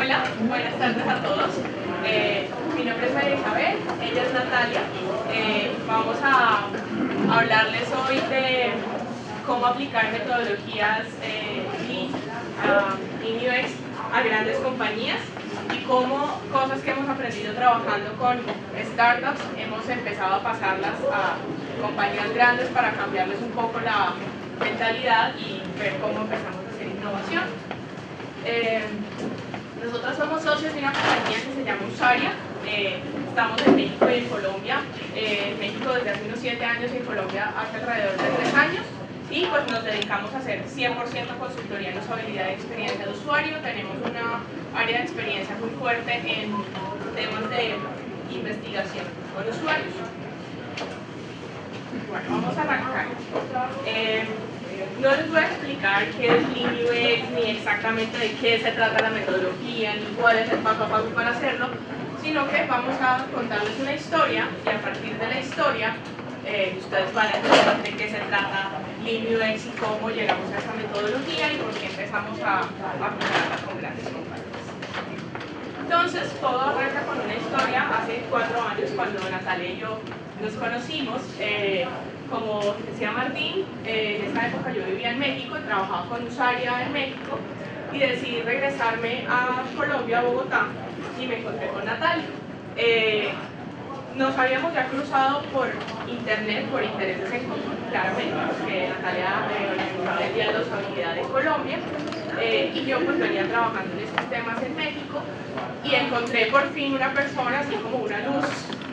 Hola, buenas tardes a todos. Mi nombre es María Isabel, ella es Natalia. Vamos a hablarles hoy de cómo aplicar metodologías Lean UX a grandes compañías y cómo cosas que hemos aprendido trabajando con startups hemos empezado a pasarlas a compañías grandes para cambiarles un poco la mentalidad y ver cómo empezamos a hacer innovación. Nosotros somos socios de una compañía que se llama Usaria. Estamos en México y en Colombia. En México desde hace unos 7 años y en Colombia hace alrededor de 3 años. Y pues nos dedicamos a hacer 100% consultoría en usabilidad y experiencia de usuario. Tenemos una área de experiencia muy fuerte en temas de investigación con usuarios. Bueno, vamos a arrancar. No les voy a explicar qué es Lean UX, ni exactamente de qué se trata la metodología, ni cuál es el paso a paso para hacerlo, sino que vamos a contarles una historia y a partir de la historia ustedes van a entender de qué se trata Lean UX y cómo llegamos a esa metodología y por qué empezamos a aplicarla con grandes compañías. Entonces, todo arranca con una historia hace 4 años cuando Natalia y yo nos conocimos. Como decía Martín, en esa época yo vivía en México y trabajaba con Usaria en México y decidí regresarme a Colombia, a Bogotá, y me encontré con Natalia. Nos habíamos ya cruzado por internet, por intereses en común, claramente, porque Natalia vendía la usabilidad de Colombia y yo pues venía trabajando en estos temas en México y encontré por fin una persona, así como una luz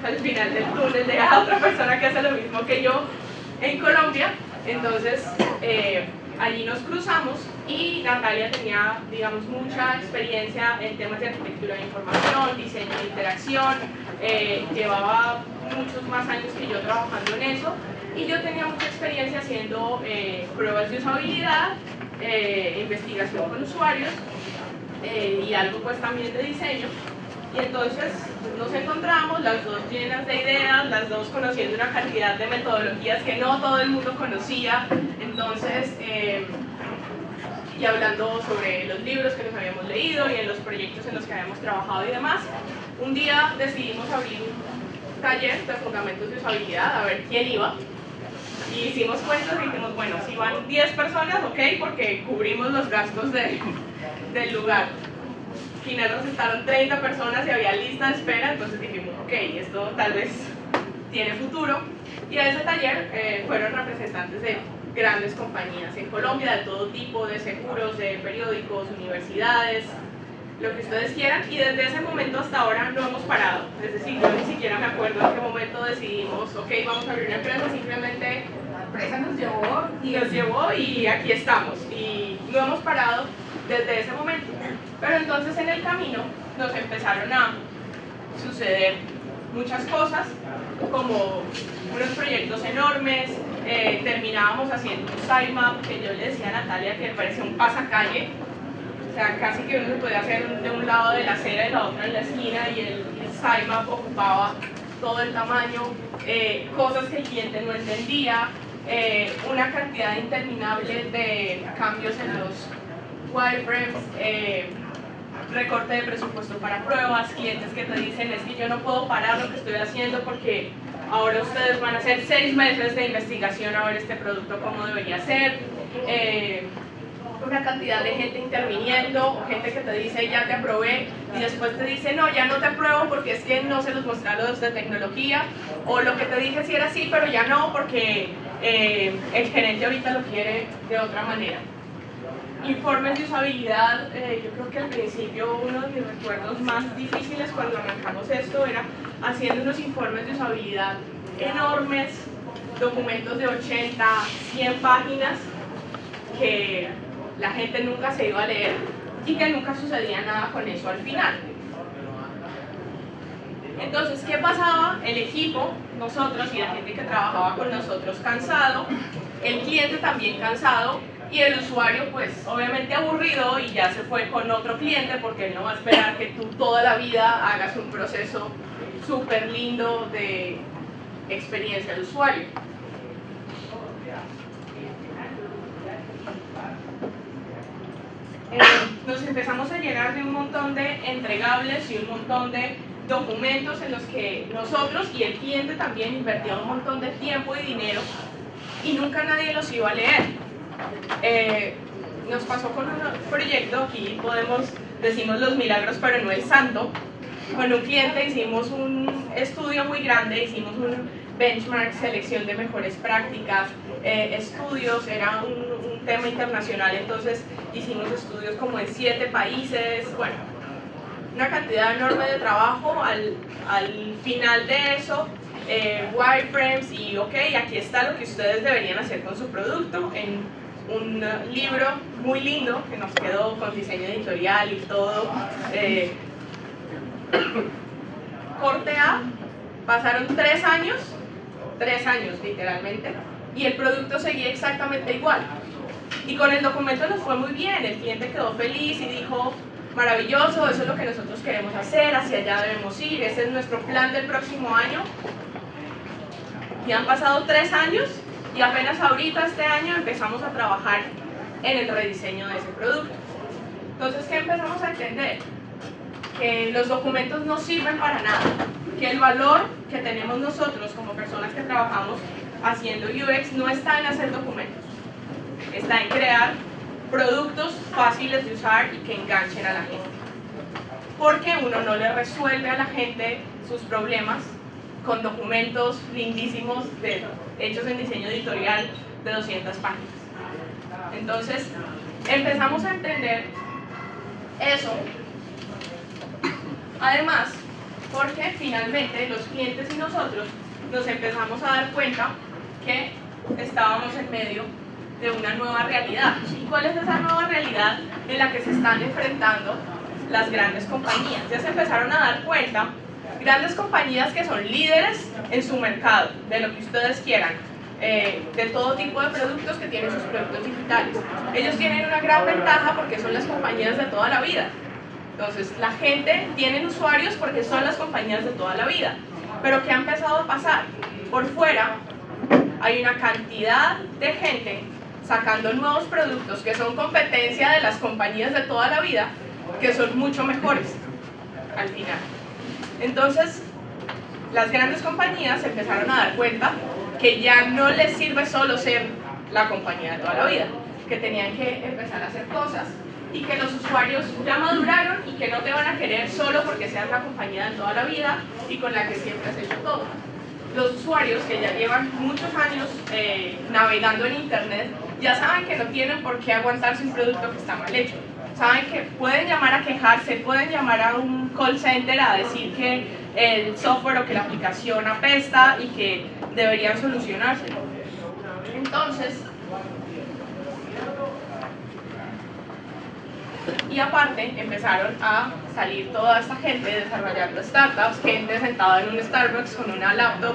al final del túnel de otra persona que hace lo mismo que yo en Colombia. Entonces allí nos cruzamos y Natalia tenía, digamos, mucha experiencia en temas de arquitectura de información, diseño de interacción, llevaba muchos más años que yo trabajando en eso y yo tenía mucha experiencia haciendo pruebas de usabilidad, investigación con usuarios y algo pues también de diseño. Y entonces nos encontramos, las dos llenas de ideas, las dos conociendo una cantidad de metodologías que no todo el mundo conocía, entonces, y hablando sobre los libros que nos habíamos leído y en los proyectos en los que habíamos trabajado y demás. Un día decidimos abrir un taller de fundamentos de usabilidad, a ver quién iba. Y hicimos cuentas y dijimos, bueno, si van 10 personas, ok, porque cubrimos los gastos del lugar. Al final resultaron 30 personas y había lista de espera, entonces dijimos, ok, esto tal vez tiene futuro. Y a ese taller fueron representantes de grandes compañías en Colombia, de todo tipo, de seguros, de periódicos, universidades, lo que ustedes quieran, y desde ese momento hasta ahora no hemos parado. Es decir, yo ni siquiera me acuerdo en qué momento decidimos, ok, vamos a abrir una empresa, simplemente la empresa nos llevó y aquí estamos, y no hemos parado desde ese momento. Pero entonces en el camino nos empezaron a suceder muchas cosas, como unos proyectos enormes, terminábamos haciendo un sitemap que yo le decía a Natalia que parecía un pasacalle, o sea, casi que uno se podía hacer de un lado de la acera y la otra en la esquina y el sitemap ocupaba todo el tamaño, cosas que el cliente no entendía, una cantidad interminable de cambios en los wireframes, recorte de presupuesto para pruebas, clientes que te dicen es que yo no puedo parar lo que estoy haciendo porque ahora ustedes van a hacer 6 meses de investigación a ver este producto cómo debería ser, una cantidad de gente interviniendo, gente que te dice ya te aprobé y después te dice no, ya no te apruebo porque es que no se los mostraron los de tecnología, o lo que te dije sí era así pero ya no porque el gerente ahorita lo quiere de otra manera. Informes de usabilidad, yo creo que al principio uno de mis recuerdos más difíciles cuando arrancamos esto era haciendo unos informes de usabilidad enormes, documentos de 80, 100 páginas que la gente nunca se iba a leer y que nunca sucedía nada con eso al final. Entonces, ¿qué pasaba? El equipo, nosotros y la gente que trabajaba con nosotros cansado, el cliente también cansado y el usuario pues obviamente aburrido y ya se fue con otro cliente porque él no va a esperar que tú toda la vida hagas un proceso súper lindo de experiencia de usuario. No sé empezamos a llenar de un montón de entregables y un montón de documentos en los que nosotros y el cliente también invertía un montón de tiempo y dinero y nunca nadie los iba a leer. Nos pasó con un proyecto, aquí decimos los milagros pero no el santo. Con un cliente hicimos un estudio muy grande, hicimos un benchmark, selección de mejores prácticas, estudios, era un tema internacional, entonces hicimos estudios como en 7 países, bueno, una cantidad enorme de trabajo. Al final de eso, wireframes y ok, aquí está lo que ustedes deberían hacer con su producto, en un libro muy lindo que nos quedó con diseño editorial y todo. Corte A, pasaron 3 años literalmente, y el producto seguía exactamente igual. Y con el documento nos fue muy bien, el cliente quedó feliz y dijo, maravilloso, eso es lo que nosotros queremos hacer, hacia allá debemos ir, ese es nuestro plan del próximo año. Y han pasado 3 años y apenas ahorita este año empezamos a trabajar en el rediseño de ese producto. Entonces, ¿qué empezamos a entender? Que los documentos no sirven para nada, que el valor que tenemos nosotros como personas que trabajamos haciendo UX no está en hacer documentos, está en crear productos fáciles de usar y que enganchen a la gente, porque uno no le resuelve a la gente sus problemas con documentos lindísimos hechos en diseño editorial de 200 páginas. Entonces empezamos a entender eso. Además, porque finalmente los clientes y nosotros nos empezamos a dar cuenta que estábamos en medio de una nueva realidad. ¿Y cuál es esa nueva realidad en la que se están enfrentando las grandes compañías? Ya se empezaron a dar cuenta, grandes compañías que son líderes en su mercado, de lo que ustedes quieran, de todo tipo de productos, que tienen sus productos digitales. Ellos tienen una gran ventaja porque son las compañías de toda la vida. Entonces, la gente tiene usuarios porque son las compañías de toda la vida. Pero ¿qué ha empezado a pasar? Por fuera hay una cantidad de gente sacando nuevos productos que son competencia de las compañías de toda la vida, que son mucho mejores al final. Entonces, las grandes compañías se empezaron a dar cuenta que ya no les sirve solo ser la compañía de toda la vida, que tenían que empezar a hacer cosas y que los usuarios ya maduraron y que no te van a querer solo porque seas la compañía de toda la vida y con la que siempre has hecho todo. Los usuarios que ya llevan muchos años navegando en internet ya saben que no tienen por qué aguantarse un producto que está mal hecho. Saben que pueden llamar a quejarse, pueden llamar a un call center a decir que el software o que la aplicación apesta y que deberían solucionárselo. Entonces, y aparte empezaron a salir toda esta gente desarrollando startups, gente sentada en un Starbucks con una laptop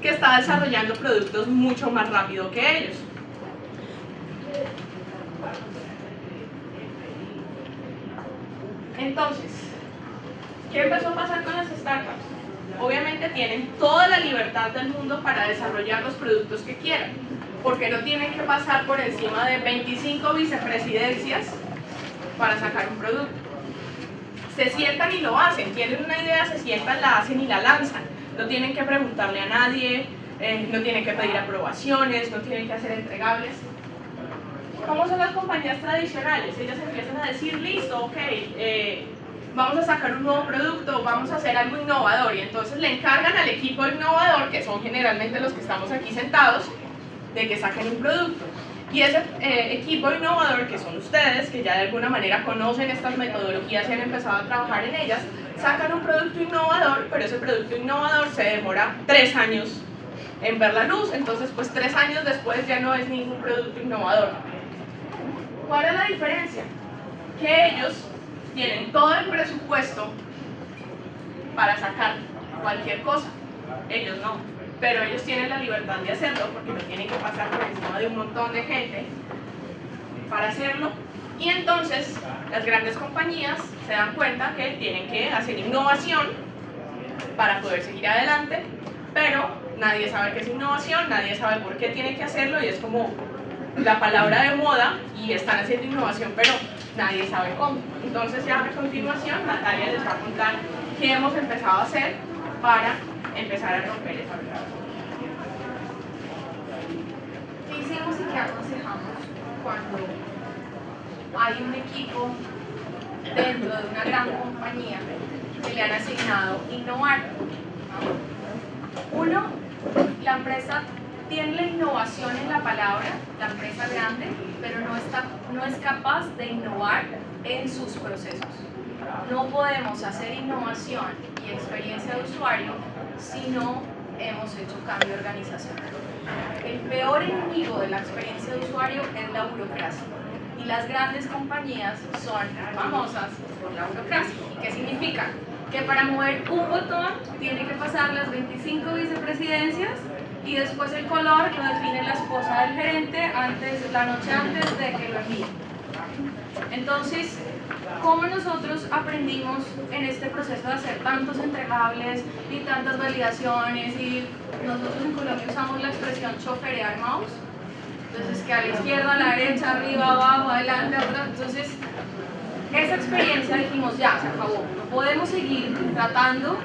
que está desarrollando productos mucho más rápido que ellos. Entonces, ¿qué empezó a pasar con las startups? Obviamente tienen toda la libertad del mundo para desarrollar los productos que quieran, porque no tienen que pasar por encima de 25 vicepresidencias para sacar un producto. Se sientan y lo hacen, tienen una idea, se sientan, la hacen y la lanzan. No tienen que preguntarle a nadie, no tienen que pedir aprobaciones, no tienen que hacer entregables. ¿Cómo son las compañías tradicionales? Ellas empiezan a decir, listo, ok, vamos a sacar un nuevo producto, vamos a hacer algo innovador, y entonces le encargan al equipo innovador, que son generalmente los que estamos aquí sentados, de que saquen un producto. Y ese equipo innovador, que son ustedes, que ya de alguna manera conocen estas metodologías y han empezado a trabajar en ellas, sacan un producto innovador, pero ese producto innovador se demora 3 años en ver la luz, entonces pues 3 años después ya no es ningún producto innovador. ¿Cuál es la diferencia? Que ellos tienen todo el presupuesto para sacar cualquier cosa, ellos no, pero ellos tienen la libertad de hacerlo porque no tienen que pasar por encima de un montón de gente para hacerlo. Y entonces las grandes compañías se dan cuenta que tienen que hacer innovación para poder seguir adelante, pero nadie sabe qué es innovación, nadie sabe por qué tiene que hacerlo, y es como la palabra de moda, y están haciendo innovación, pero nadie sabe cómo. Entonces ya a continuación Natalia les va a contar qué hemos empezado a hacer para empezar a romper esa barrera. ¿Qué hicimos y qué aconsejamos cuando hay un equipo dentro de una gran compañía que le han asignado innovar? Uno, la empresa tiene la innovación en la palabra, la empresa grande, pero no es capaz de innovar en sus procesos. No podemos hacer innovación y experiencia de usuario si no hemos hecho cambio organizacional. El peor enemigo de la experiencia de usuario es la burocracia. Y las grandes compañías son famosas por la burocracia. ¿Y qué significa? Que para mover un botón tiene que pasar las 25 vicepresidencias y después el color lo define la esposa del gerente la noche antes de que lo envíe. Entonces, ¿cómo nosotros aprendimos en este proceso de hacer tantos entregables y tantas validaciones? Y nosotros en Colombia usamos la expresión choferear mouse. Entonces, que a la izquierda, a la derecha, arriba, abajo, adelante, atrás. Entonces, esa experiencia dijimos, ya, se acabó. No podemos seguir tratando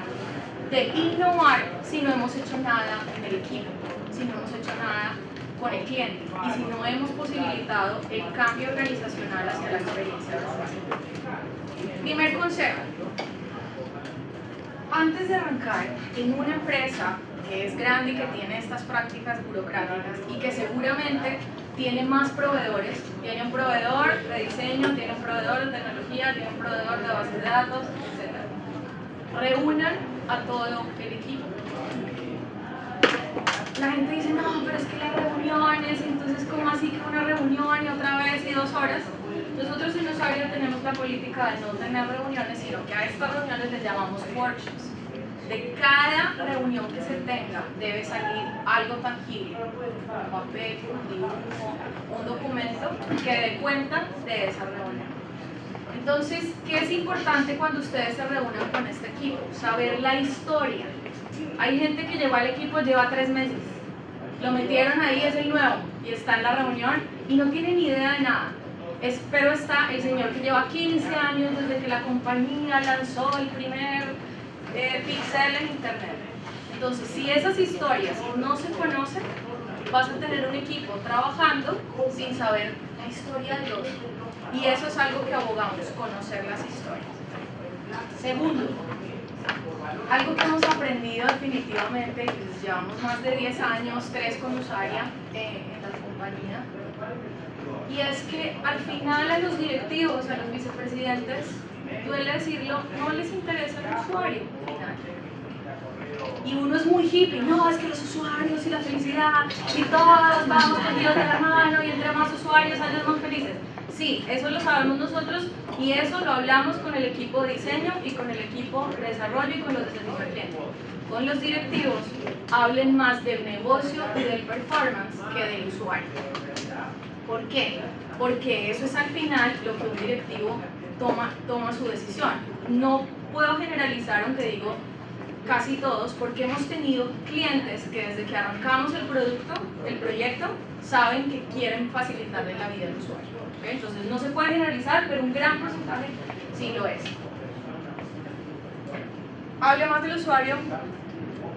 de innovar si no hemos hecho nada en el equipo, si no hemos hecho nada con el cliente y si no hemos posibilitado el cambio organizacional hacia la experiencia del usuario. Primer consejo. Antes de arrancar en una empresa que es grande y que tiene estas prácticas burocráticas y que seguramente tiene más proveedores, tiene un proveedor de diseño, tiene un proveedor de tecnología, tiene un proveedor de bases de datos, etc. Reúnan a todo el equipo. La gente dice, no, pero es que las reuniones, entonces ¿cómo así que una reunión y otra vez y 2 horas? Nosotros en Usuario tenemos la política de no tener reuniones, sino que a estas reuniones les llamamos workshops. De cada reunión que se tenga debe salir algo tangible, un papel, un dibujo, un documento que dé cuenta de esa reunión. Entonces, ¿qué es importante cuando ustedes se reúnen con este equipo? Saber la historia. Hay gente que llegó al equipo, lleva 3 meses, lo metieron ahí, es el nuevo, y está en la reunión y no tiene ni idea de nada. Pero está el señor que lleva 15 años desde que la compañía lanzó el primer pixel en internet. Entonces, si esas historias no se conocen, vas a tener un equipo trabajando sin saber la historia del otro. Y eso es algo que abogamos, conocer las historias. Segundo, algo que hemos aprendido definitivamente, y pues llevamos más de 10 años, 3 con Usaria en la compañía, y es que al final a los directivos, a los vicepresidentes, duele decirlo, no les interesa el usuario final. Y uno es muy hippie, no, es que los usuarios y la felicidad, y todos vamos cogidos de la mano, y entre más usuarios, ellos más felices. Sí, eso lo sabemos nosotros, y eso lo hablamos con el equipo de diseño, y con el equipo de desarrollo, y con los de servicio al cliente. Con los directivos, hablen más del negocio y del performance que del usuario. ¿Por qué? Porque eso es al final lo que un directivo toma su decisión. No puedo generalizar, aunque digo casi todos, porque hemos tenido clientes que desde que arrancamos el proyecto, saben que quieren facilitarle la vida al usuario. ¿Okay? Entonces no se puede generalizar, pero un gran porcentaje sí lo es. Hable más del usuario,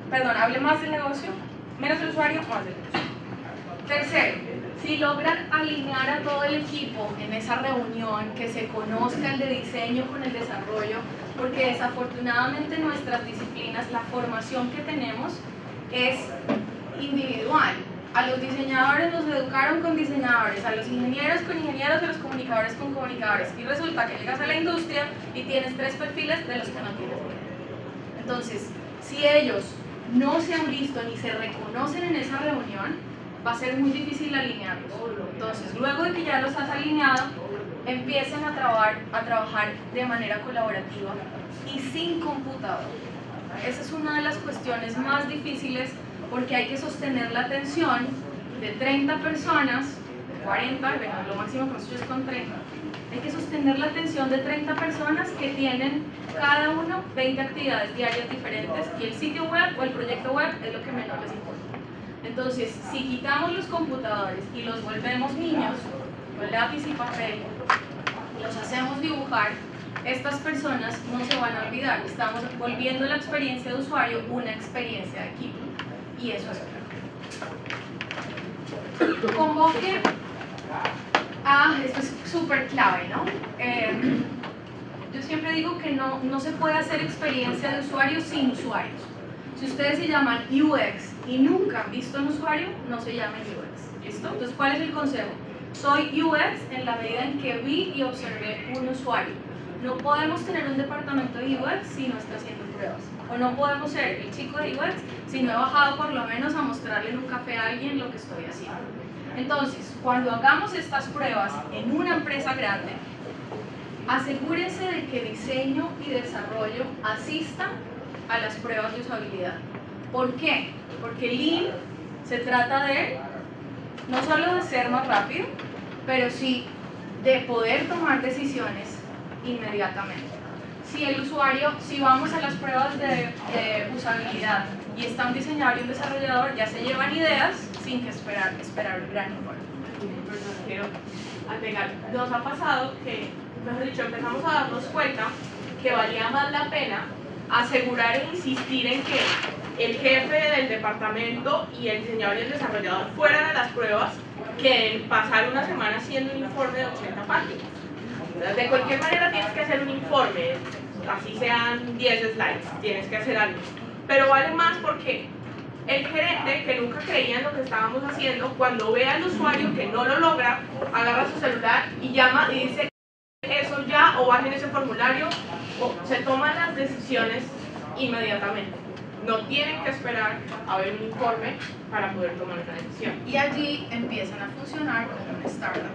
perdón, hable más del negocio, menos del usuario, más del negocio. Tercero, si logran alinear a todo el equipo en esa reunión, que se conozca el de diseño con el desarrollo, porque desafortunadamente en nuestras disciplinas la formación que tenemos es individual. A los diseñadores los educaron con diseñadores, a los ingenieros con ingenieros, a los comunicadores con comunicadores. Y resulta que llegas a la industria y tienes 3 perfiles de los que no tienes idea. Entonces, si ellos no se han visto ni se reconocen en esa reunión, va a ser muy difícil alinearlos. Entonces, luego de que ya los has alineado, empiecen a trabajar de manera colaborativa y sin computador. Esa es una de las cuestiones más difíciles, porque hay que sostener la atención de 30 personas, 40, bueno, lo máximo que nosotros es con 30. Hay que sostener la atención de 30 personas que tienen cada uno 20 actividades diarias diferentes, y el sitio web o el proyecto web es lo que menos les importa. Entonces, si quitamos los computadores y los volvemos niños, con lápiz y papel, los hacemos dibujar, estas personas no se van a olvidar. Estamos volviendo la experiencia de usuario una experiencia de equipo, y eso es clave. Convoque esto es súper clave, ¿no? Yo siempre digo que no se puede hacer experiencia de usuario sin usuarios. Si ustedes se llaman UX y nunca han visto un usuario, no se llaman UX. ¿Listo? Entonces, ¿cuál es el consejo? Soy UX en la medida en que vi y observé un usuario. No podemos tener un departamento de UX si no está haciendo pruebas. O no podemos ser el chico de UX si no he bajado por lo menos a mostrarle en un café a alguien lo que estoy haciendo. Entonces, cuando hagamos estas pruebas en una empresa grande, asegúrense de que diseño y desarrollo asistan a las pruebas de usabilidad. ¿Por qué? Porque Lean se trata de no solo de ser más rápido, pero sí de poder tomar decisiones inmediatamente. Si vamos a las pruebas de usabilidad y está un diseñador y un desarrollador, ya se llevan ideas sin que esperar un gran informe. Quiero agregar, nos ha pasado que, mejor dicho, empezamos a darnos cuenta que valía más la pena asegurar e insistir en que el jefe del departamento y el diseñador y el desarrollador fueran a las pruebas que en pasar una semana haciendo un informe de 80 páginas. De cualquier manera tienes que hacer un informe, así sean 10 slides, tienes que hacer algo. Pero vale más porque el gerente, que nunca creía en lo que estábamos haciendo, cuando ve al usuario que no lo logra, agarra su celular y llama y dice eso ya, o bajen ese formulario, o se toman las decisiones inmediatamente. No tienen que esperar a ver un informe para poder tomar una decisión. Y allí empiezan a funcionar como una startup.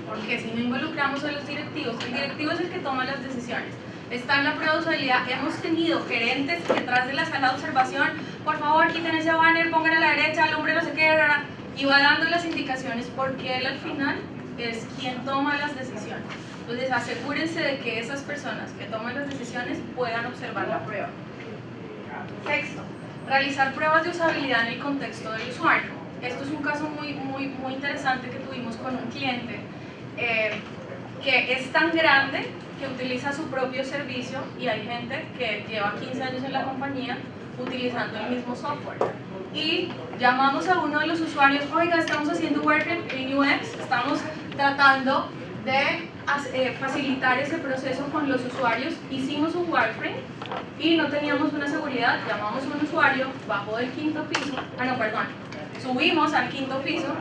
Porque si no involucramos a los directivos, el directivo es el que toma las decisiones. Está en la prueba de usabilidad, hemos tenido gerentes detrás de la sala de observación, por favor quiten ese banner, pongan a la derecha, alumbre no sé qué, y va dando las indicaciones porque él al final es quien toma las decisiones. Entonces asegúrense de que esas personas que toman las decisiones puedan observar la prueba. Sexto, realizar pruebas de usabilidad en el contexto del usuario. Esto es un caso muy interesante que tuvimos con un cliente que es tan grande que utiliza su propio servicio y hay gente que lleva 15 años en la compañía utilizando el mismo software. Y llamamos a uno de los usuarios, oiga, estamos haciendo wireframe en UX, estamos tratando de facilitar ese proceso con los usuarios, hicimos un wireframe y no teníamos una seguridad, llamamos a un usuario, bajó del quinto piso, subimos al quinto piso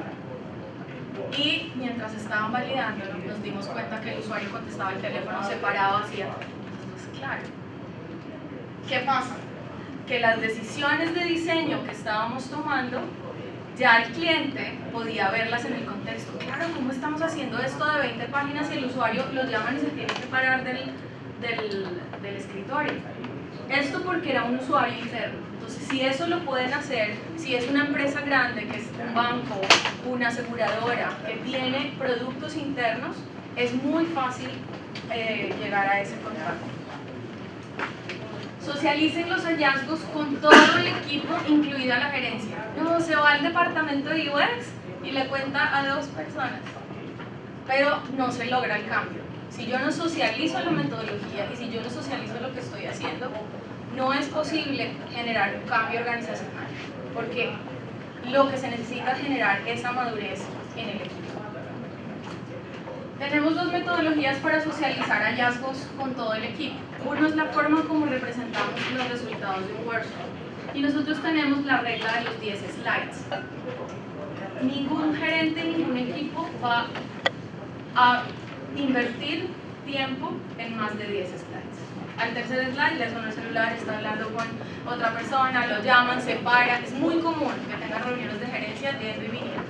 y mientras estaban validándolo nos dimos cuenta que el usuario contestaba el teléfono separado, hacía, pues claro, ¿qué pasa? Que las decisiones de diseño que estábamos tomando, ya el cliente podía verlas en el contexto. Claro, ¿cómo estamos haciendo esto de 20 páginas y el usuario lo llaman y se tiene que parar del escritorio? Esto porque era un usuario interno. Entonces, si eso lo pueden hacer, si es una empresa grande, que es un banco, una aseguradora, que tiene productos internos, es muy fácil llegar a ese contrato. Socialicen los hallazgos con todo el equipo, incluida la gerencia. No, se va al departamento de UX y le cuenta a 2 personas, pero no se logra el cambio. Si yo no socializo la metodología y si yo no socializo lo que estoy haciendo, no es posible generar un cambio organizacional, porque lo que se necesita es generar esa madurez en el equipo. Tenemos 2 metodologías para socializar hallazgos con todo el equipo. Uno es la forma como representamos los resultados de un workshop y nosotros tenemos la regla de los 10 slides. Ningún gerente, ningún equipo va a invertir tiempo en más de 10 slides. Al tercer slide le suena el celular, está hablando con otra persona, lo llaman, se para. Es muy común que tengan reuniones de gerencia yendo y viniendo.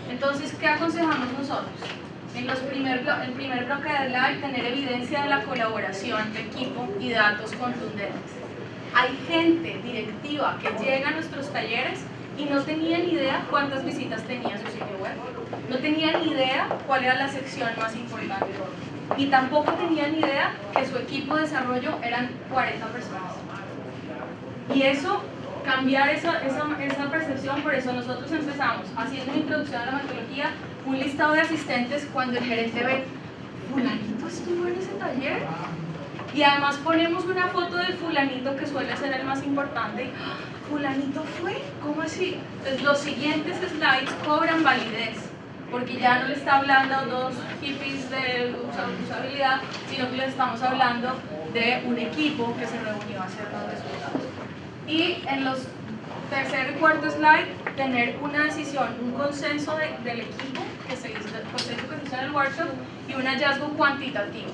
Entonces, ¿qué aconsejamos nosotros? En el primer bloque de slide, tener evidencia de la colaboración de equipo y datos contundentes. Hay gente directiva que llega a nuestros talleres y no tenía ni idea cuántas visitas tenía su sitio web. No tenía ni idea cuál era la sección más importante. Y tampoco tenía ni idea que su equipo de desarrollo eran 40 personas. Y eso, cambiar esa percepción, por eso nosotros empezamos haciendo una introducción a la metodología, un listado de asistentes. Cuando el gerente ve fulanito estuvo en ese taller. Y además ponemos una foto del fulanito que suele ser el más importante. Y, ¡ah! ¿Fulanito fue? ¿Cómo así? Entonces los siguientes slides cobran validez, porque ya no le está hablando a dos hippies de usabilidad, sino que les estamos hablando de un equipo que se reunió a hacer los resultados. Y en los tercer y cuarto slide, tener una decisión, un consenso del equipo que se hizo, en el workshop, y un hallazgo cuantitativo.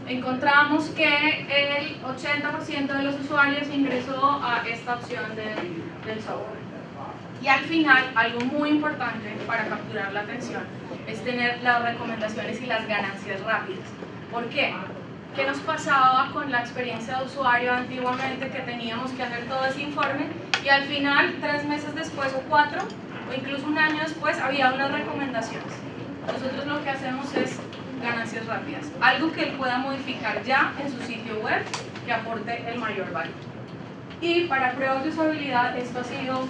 Encontramos que el 80% de los usuarios ingresó a esta opción del software. Y al final, algo muy importante para capturar la atención es tener las recomendaciones y las ganancias rápidas. ¿Por qué? ¿Qué nos pasaba con la experiencia de usuario antiguamente, que teníamos que hacer todo ese informe y al final, 3 meses después o 4, o incluso un año después, había unas recomendaciones? Nosotros lo que hacemos es ganancias rápidas, algo que él pueda modificar ya en su sitio web que aporte el mayor valor. Y para pruebas de usabilidad, esto ha sido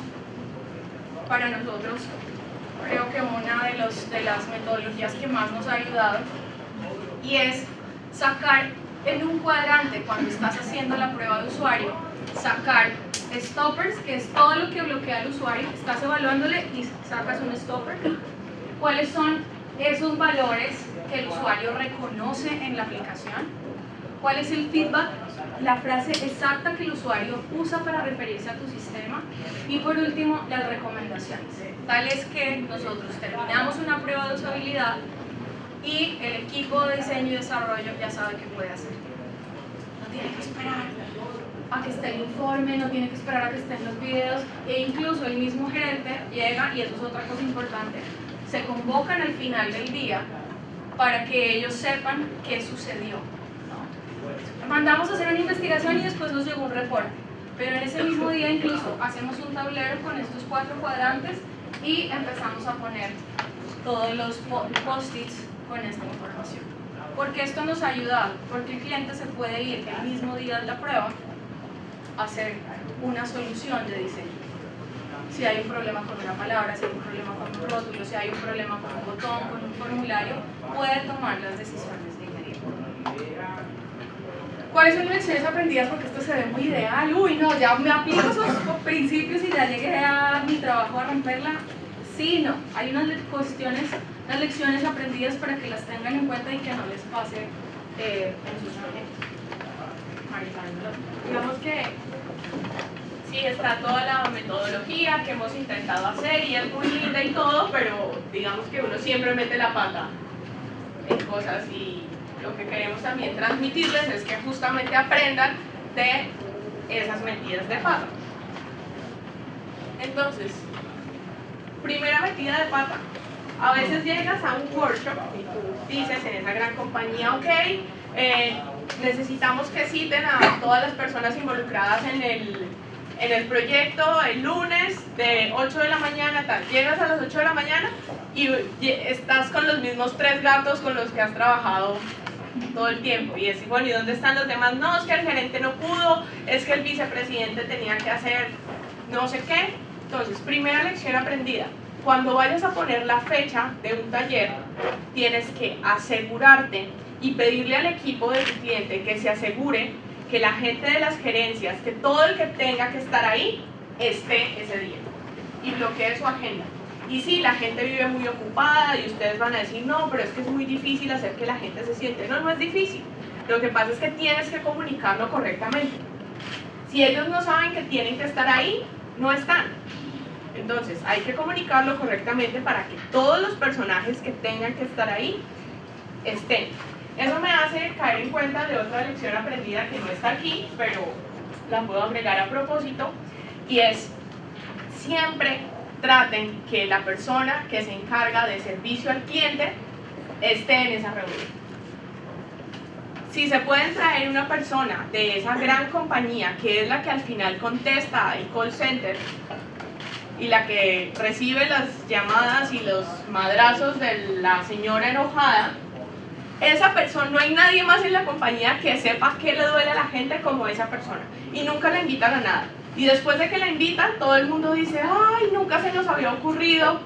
para nosotros, creo que una de las metodologías que más nos ha ayudado, y es sacar en un cuadrante, cuando estás haciendo la prueba de usuario, sacar stoppers, que es todo lo que bloquea al usuario. Estás evaluándole y sacas un stopper. ¿Cuáles son esos valores que el usuario reconoce en la aplicación? ¿Cuál es el feedback? La frase exacta que el usuario usa para referirse a tu sistema. Y por último, las recomendaciones. Tal es que nosotros terminamos una prueba de usabilidad y el equipo de diseño y desarrollo ya sabe qué puede hacer. No tiene que esperar a que esté el informe, no tiene que esperar a que estén los videos, e incluso el mismo gerente llega, y eso es otra cosa importante, se convocan al final del día para que ellos sepan qué sucedió, ¿no? Mandamos a hacer una investigación y después nos llegó un reporte, pero en ese mismo día incluso hacemos un tablero con estos 4 cuadrantes y empezamos a poner todos los post-its con esta información. Porque esto nos ayuda, porque el cliente se puede ir el mismo día de la prueba a hacer una solución de diseño. Si hay un problema con una palabra, si hay un problema con un rótulo, si hay un problema con un botón, con un formulario, puede tomar las decisiones de inmediato. ¿Cuáles son las lecciones aprendidas? Porque esto se ve muy ideal. Uy, no, ya me aplico esos principios y ya llegué a mi trabajo a romperla. Sí, no, hay unas cuestiones, unas lecciones aprendidas para que las tengan en cuenta y que no les pase en sus proyectos. Digamos que sí, está toda la metodología que hemos intentado hacer y es muy linda y todo, pero digamos que uno siempre mete la pata en cosas, y lo que queremos también transmitirles es que justamente aprendan de esas metidas de pata. Entonces, primera metida de pata. A veces llegas a un workshop y tú dices en esa gran compañía, ok, necesitamos que citen a todas las personas involucradas en el proyecto el lunes de 8 de la mañana, tal. Llegas a las 8 de la mañana y estás con los mismos 3 gatos con los que has trabajado todo el tiempo. Y es, bueno, ¿y dónde están los demás? No, es que el gerente no pudo, es que el vicepresidente tenía que hacer no sé qué. Entonces, primera lección aprendida. Cuando vayas a poner la fecha de un taller, tienes que asegurarte y pedirle al equipo del cliente que se asegure que la gente de las gerencias, que todo el que tenga que estar ahí, esté ese día y bloquee su agenda. Y sí, la gente vive muy ocupada y ustedes van a decir, no, pero es que es muy difícil hacer que la gente se siente. No, no es difícil. Lo que pasa es que tienes que comunicarlo correctamente. Si ellos no saben que tienen que estar ahí, no están. Entonces, hay que comunicarlo correctamente para que todos los personajes que tengan que estar ahí estén. Eso me hace caer en cuenta de otra lección aprendida que no está aquí, pero la puedo agregar a propósito, y es: siempre traten que la persona que se encarga de servicio al cliente esté en esa reunión. Si se pueden traer una persona de esa gran compañía, que es la que al final contesta el call center y la que recibe las llamadas y los madrazos de la señora enojada, esa persona, no hay nadie más en la compañía que sepa qué le duele a la gente como esa persona, y nunca la invitan a nada. Y después de que la invitan, todo el mundo dice, ay, nunca se nos había ocurrido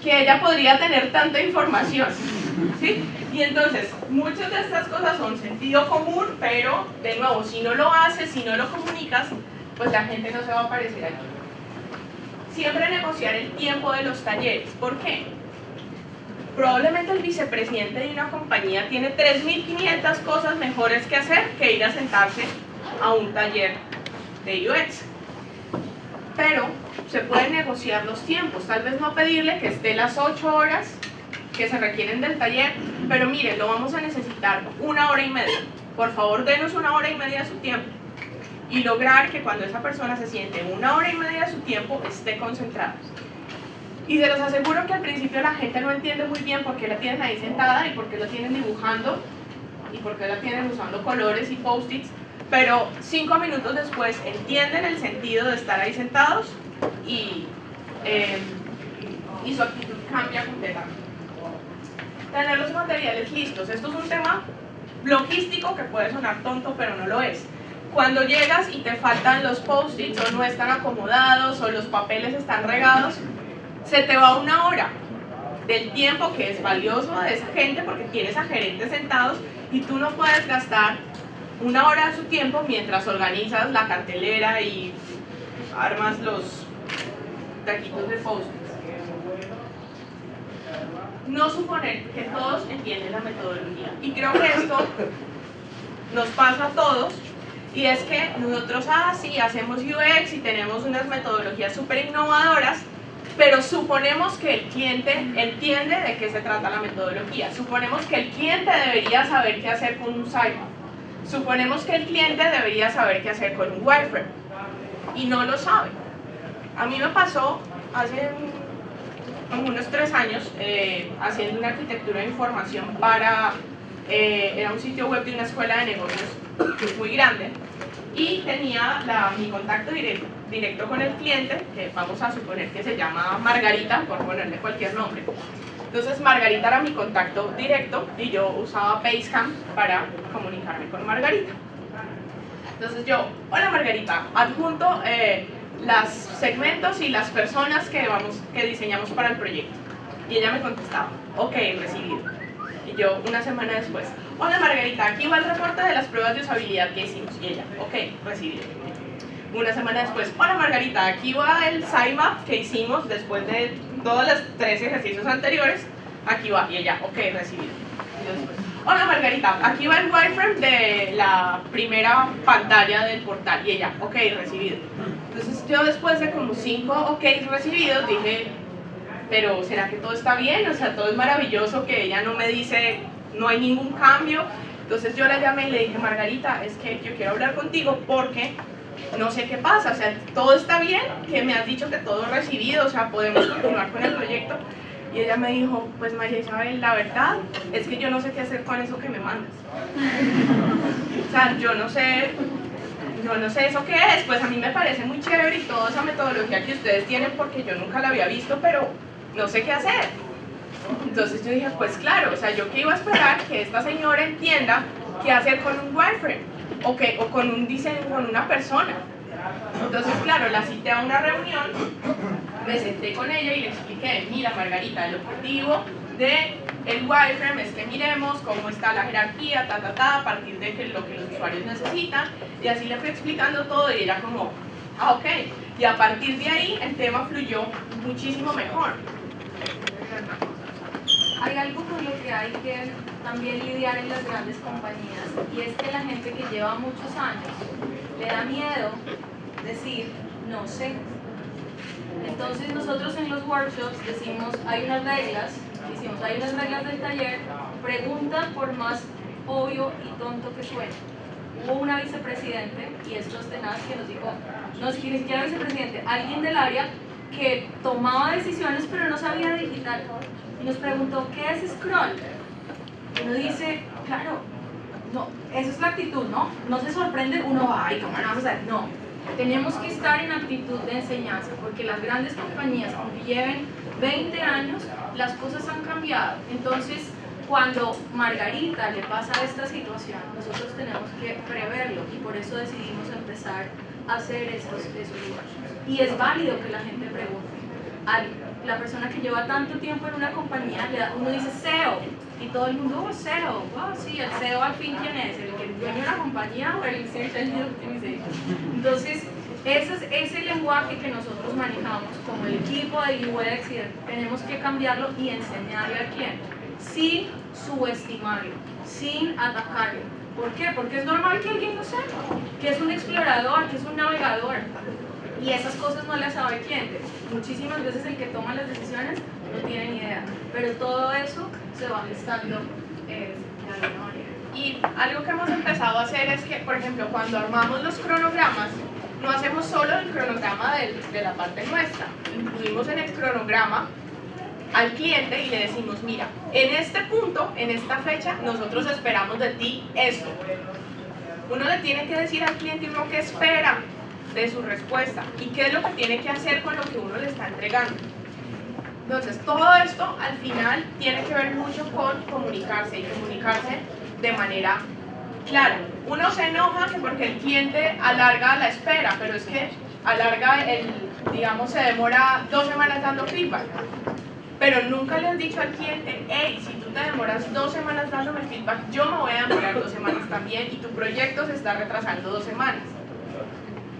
que ella podría tener tanta información. ¿sí? Y entonces, muchas de estas cosas son sentido común, pero, de nuevo, si no lo haces, si no lo comunicas, pues la gente no se va a aparecer aquí. Siempre negociar el tiempo de los talleres. ¿Por qué? Probablemente el vicepresidente de una compañía tiene 3.500 cosas mejores que hacer que ir a sentarse a un taller de UX. Pero se pueden negociar los tiempos, tal vez no pedirle que esté las 8 horas que se requieren del taller, pero mire, lo vamos a necesitar 1 hora y media. Por favor, denos 1 hora y media de su tiempo. Y lograr que cuando esa persona se siente 1 hora y media de su tiempo, esté concentrada. Y se los aseguro que al principio la gente no entiende muy bien por qué la tienen ahí sentada y por qué la tienen dibujando y por qué la tienen usando colores y post-its, pero 5 minutos después entienden el sentido de estar ahí sentados y su actitud cambia completamente. Tener los materiales listos. Esto es un tema logístico que puede sonar tonto, pero no lo es. Cuando llegas y te faltan los post-its o no están acomodados o los papeles están regados, se te va 1 hora del tiempo que es valioso de esa gente porque tienes a gerentes sentados y tú no puedes gastar 1 hora de su tiempo mientras organizas la cartelera y armas los taquitos de post-its. No suponer que todos entienden la metodología. Y creo que esto nos pasa a todos. Y es que nosotros, sí, hacemos UX y tenemos unas metodologías súper innovadoras, pero suponemos que el cliente entiende de qué se trata la metodología. Suponemos que el cliente debería saber qué hacer con un sitemap. Suponemos que el cliente debería saber qué hacer con un wireframe. Y no lo sabe. A mí me pasó hace como unos 3 años haciendo una arquitectura de información para... era un sitio web de una escuela de negocios muy grande y tenía mi contacto directo con el cliente, que vamos a suponer que se llama Margarita, por ponerle cualquier nombre. Entonces Margarita era mi contacto directo y yo usaba Basecamp para comunicarme con Margarita. Entonces yo, hola Margarita, adjunto los segmentos y las personas que diseñamos para el proyecto. Y ella me contestaba, ok, recibido. Y yo, una semana después, hola Margarita, aquí va el reporte de las pruebas de usabilidad que hicimos. Y ella, ok, recibido. Una semana después, hola Margarita, aquí va el sitemap que hicimos después de todos los 3 ejercicios anteriores. Aquí va. Y ella, ok, recibido. Y yo después, hola Margarita, aquí va el wireframe de la primera pantalla del portal. Y ella, ok, recibido. Entonces yo después de como 5 ok recibidos dije, pero ¿será que todo está bien? O sea, todo es maravilloso, que ella no me dice, no hay ningún cambio. Entonces yo la llamé y le dije, Margarita, es que yo quiero hablar contigo porque no sé qué pasa, o sea, todo está bien, que me has dicho que todo es recibido, o sea, podemos continuar con el proyecto. Y ella me dijo, pues María Isabel, la verdad es que yo no sé qué hacer con eso que me mandas. O sea, yo no sé eso qué es, pues a mí me parece muy chévere y toda esa metodología que ustedes tienen porque yo nunca la había visto, pero no sé qué hacer. Entonces yo dije, pues claro, o sea, yo que iba a esperar que esta señora entienda qué hacer con un wireframe o con un diseño, con una persona. Entonces claro, la cité a una reunión, me senté con ella y le expliqué, mira Margarita, el objetivo del wireframe es que miremos cómo está la jerarquía, a partir de lo que los usuarios necesitan, y así le fui explicando todo y ella como, ok, y a partir de ahí el tema fluyó muchísimo mejor. Hay algo con lo que hay que también lidiar en las grandes compañías y es que la gente que lleva muchos años le da miedo decir no sé. Entonces nosotros en los workshops decimos hay unas reglas del taller, pregunta por más obvio y tonto que suene. Hubo una vicepresidente, y esto es tenaz, que nos dijo, no ni siquiera vicepresidente, alguien del área que tomaba decisiones pero no sabía digital. Y nos preguntó, ¿qué es scroll? Y uno dice, claro, no, esa es la actitud, ¿no? No se sorprende uno, ay, ¿cómo no vamos a hacer? No, tenemos que estar en actitud de enseñanza, porque las grandes compañías, aunque lleven 20 años, las cosas han cambiado. Entonces, cuando Margarita le pasa esta situación, nosotros tenemos que preverlo y por eso decidimos empezar a hacer esos workshops. Y es válido que la gente pregunte. La persona que lleva tanto tiempo en una compañía, uno dice SEO, Y todo el mundo, oh, SEO, oh, sí, el SEO al fin, ¿quién es? ¿El que tiene una compañía o el Search Engine Optimization? Entonces, ese lenguaje que nosotros manejamos como el equipo de UX, tenemos que cambiarlo y enseñarle al cliente, sin subestimarlo, sin atacarlo. ¿Por qué? Porque es normal que alguien no sepa, que es un explorador, que es un navegador, y esas cosas no las sabe el cliente. Muchísimas veces el que toma las decisiones no tiene ni idea, pero todo eso se va gestando de alguna manera. Y algo que hemos empezado a hacer es que, por ejemplo, cuando armamos los cronogramas, no hacemos solo el cronograma de la parte nuestra, incluimos en el cronograma al cliente y le decimos, mira, en este punto, en esta fecha, nosotros esperamos de ti esto. Uno le tiene que decir al cliente uno qué espera de su respuesta y qué es lo que tiene que hacer con lo que uno le está entregando. Entonces, todo esto al final tiene que ver mucho con comunicarse y comunicarse de manera clara. Uno se enoja que porque el cliente alarga la espera, pero es que alarga digamos, se demora 2 semanas dando feedback. Pero nunca le has dicho al cliente, hey, si tú te demoras 2 semanas dándome feedback, yo me voy a demorar 2 semanas también y tu proyecto se está retrasando 2 semanas.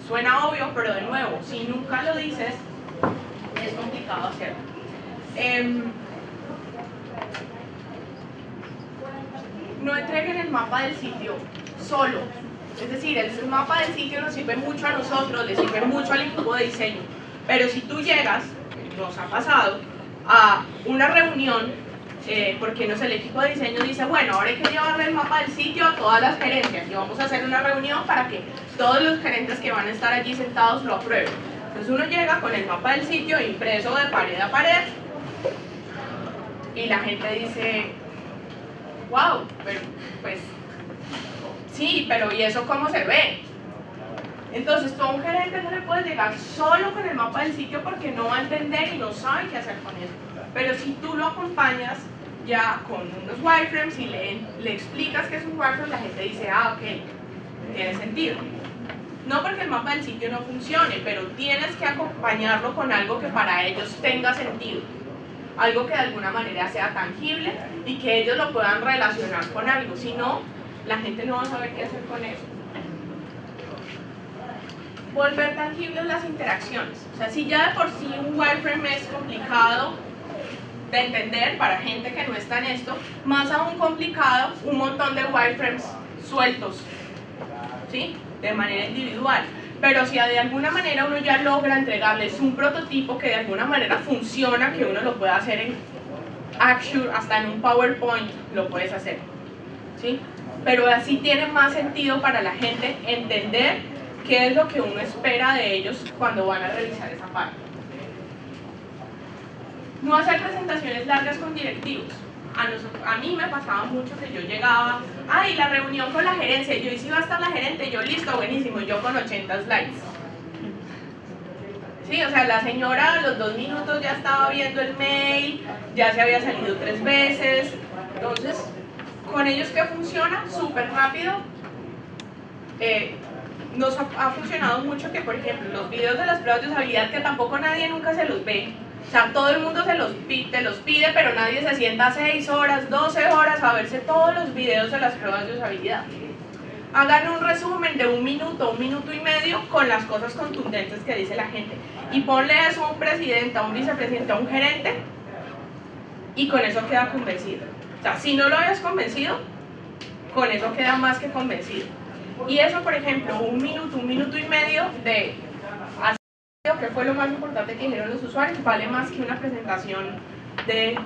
Suena obvio, pero de nuevo, si nunca lo dices, es complicado hacerlo. No entreguen el mapa del sitio solo. Es decir, el mapa del sitio nos sirve mucho a nosotros, le sirve mucho al equipo de diseño. Pero si tú llegas, nos ha pasado, a una reunión, porque no sé, el equipo de diseño dice, bueno, ahora hay que llevarle el mapa del sitio a todas las gerencias y vamos a hacer una reunión para que todos los gerentes que van a estar allí sentados lo aprueben. Entonces uno llega con el mapa del sitio impreso de pared a pared y la gente dice, wow, pero pues sí, pero ¿y eso cómo se ve? Entonces tú a un gerente no le puedes llegar solo con el mapa del sitio porque no va a entender y no sabe qué hacer con eso. Pero si tú lo acompañas ya con unos wireframes y le explicas qué es un wireframe, la gente dice, ah, ok, tiene sentido. No porque el mapa del sitio no funcione, pero tienes que acompañarlo con algo que para ellos tenga sentido. Algo que de alguna manera sea tangible y que ellos lo puedan relacionar con algo. Si no, la gente no va a saber qué hacer con eso. Volver tangibles las interacciones. O sea, si ya de por sí un wireframe es complicado de entender para gente que no está en esto, más aún complicado un montón de wireframes sueltos, ¿sí? De manera individual. Pero si de alguna manera uno ya logra entregarles un prototipo que de alguna manera funciona, que uno lo pueda hacer en Axure, hasta en un PowerPoint lo puedes hacer, ¿sí? Pero así tiene más sentido para la gente entender qué es lo que uno espera de ellos cuando van a realizar esa parte. No hacer presentaciones largas con directivos. A mí me pasaba mucho que yo llegaba, ay, la reunión con la gerencia, yo hice iba a estar la gerente, yo listo, buenísimo, yo con 80 slides. Sí, o sea, la señora a los 2 minutos ya estaba viendo el mail, ya se había salido 3 veces, entonces, con ellos que funciona súper rápido. Nos ha funcionado mucho que, por ejemplo, los videos de las pruebas de usabilidad, que tampoco nadie nunca se los ve, o sea, todo el mundo te los pide, pero nadie se sienta 6 horas, 12 horas a verse todos los videos de las pruebas de usabilidad. Hagan un resumen de 1 minuto, 1 minuto y medio con las cosas contundentes que dice la gente y ponle eso a un presidente, a un vicepresidente, a un gerente y con eso queda convencido. O sea, si no lo habías convencido, con eso queda más que convencido. Y eso, por ejemplo, 1 minuto y medio de hacer, que fue lo más importante que dijeron los usuarios, vale más que una presentación de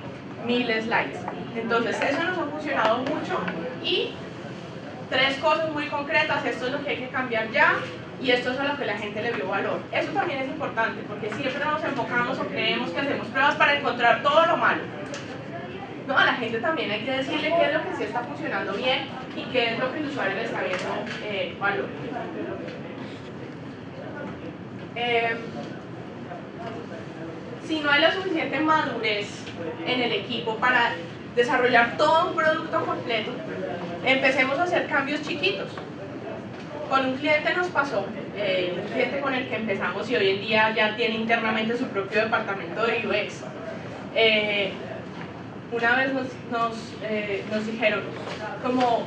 1000 slides. Entonces, eso nos ha funcionado mucho y 3 cosas muy concretas, esto es lo que hay que cambiar ya y esto es a lo que la gente le vio valor. Eso también es importante porque siempre nos enfocamos o creemos que hacemos pruebas para encontrar todo lo malo. No, a la gente también hay que decirle qué es lo que sí está funcionando bien y qué es lo que el usuario le está viendo valor. Si no hay la suficiente madurez en el equipo para desarrollar todo un producto completo, empecemos a hacer cambios chiquitos. Con un cliente nos pasó, un cliente con el que empezamos y hoy en día ya tiene internamente su propio departamento de UX. una vez nos dijeron como,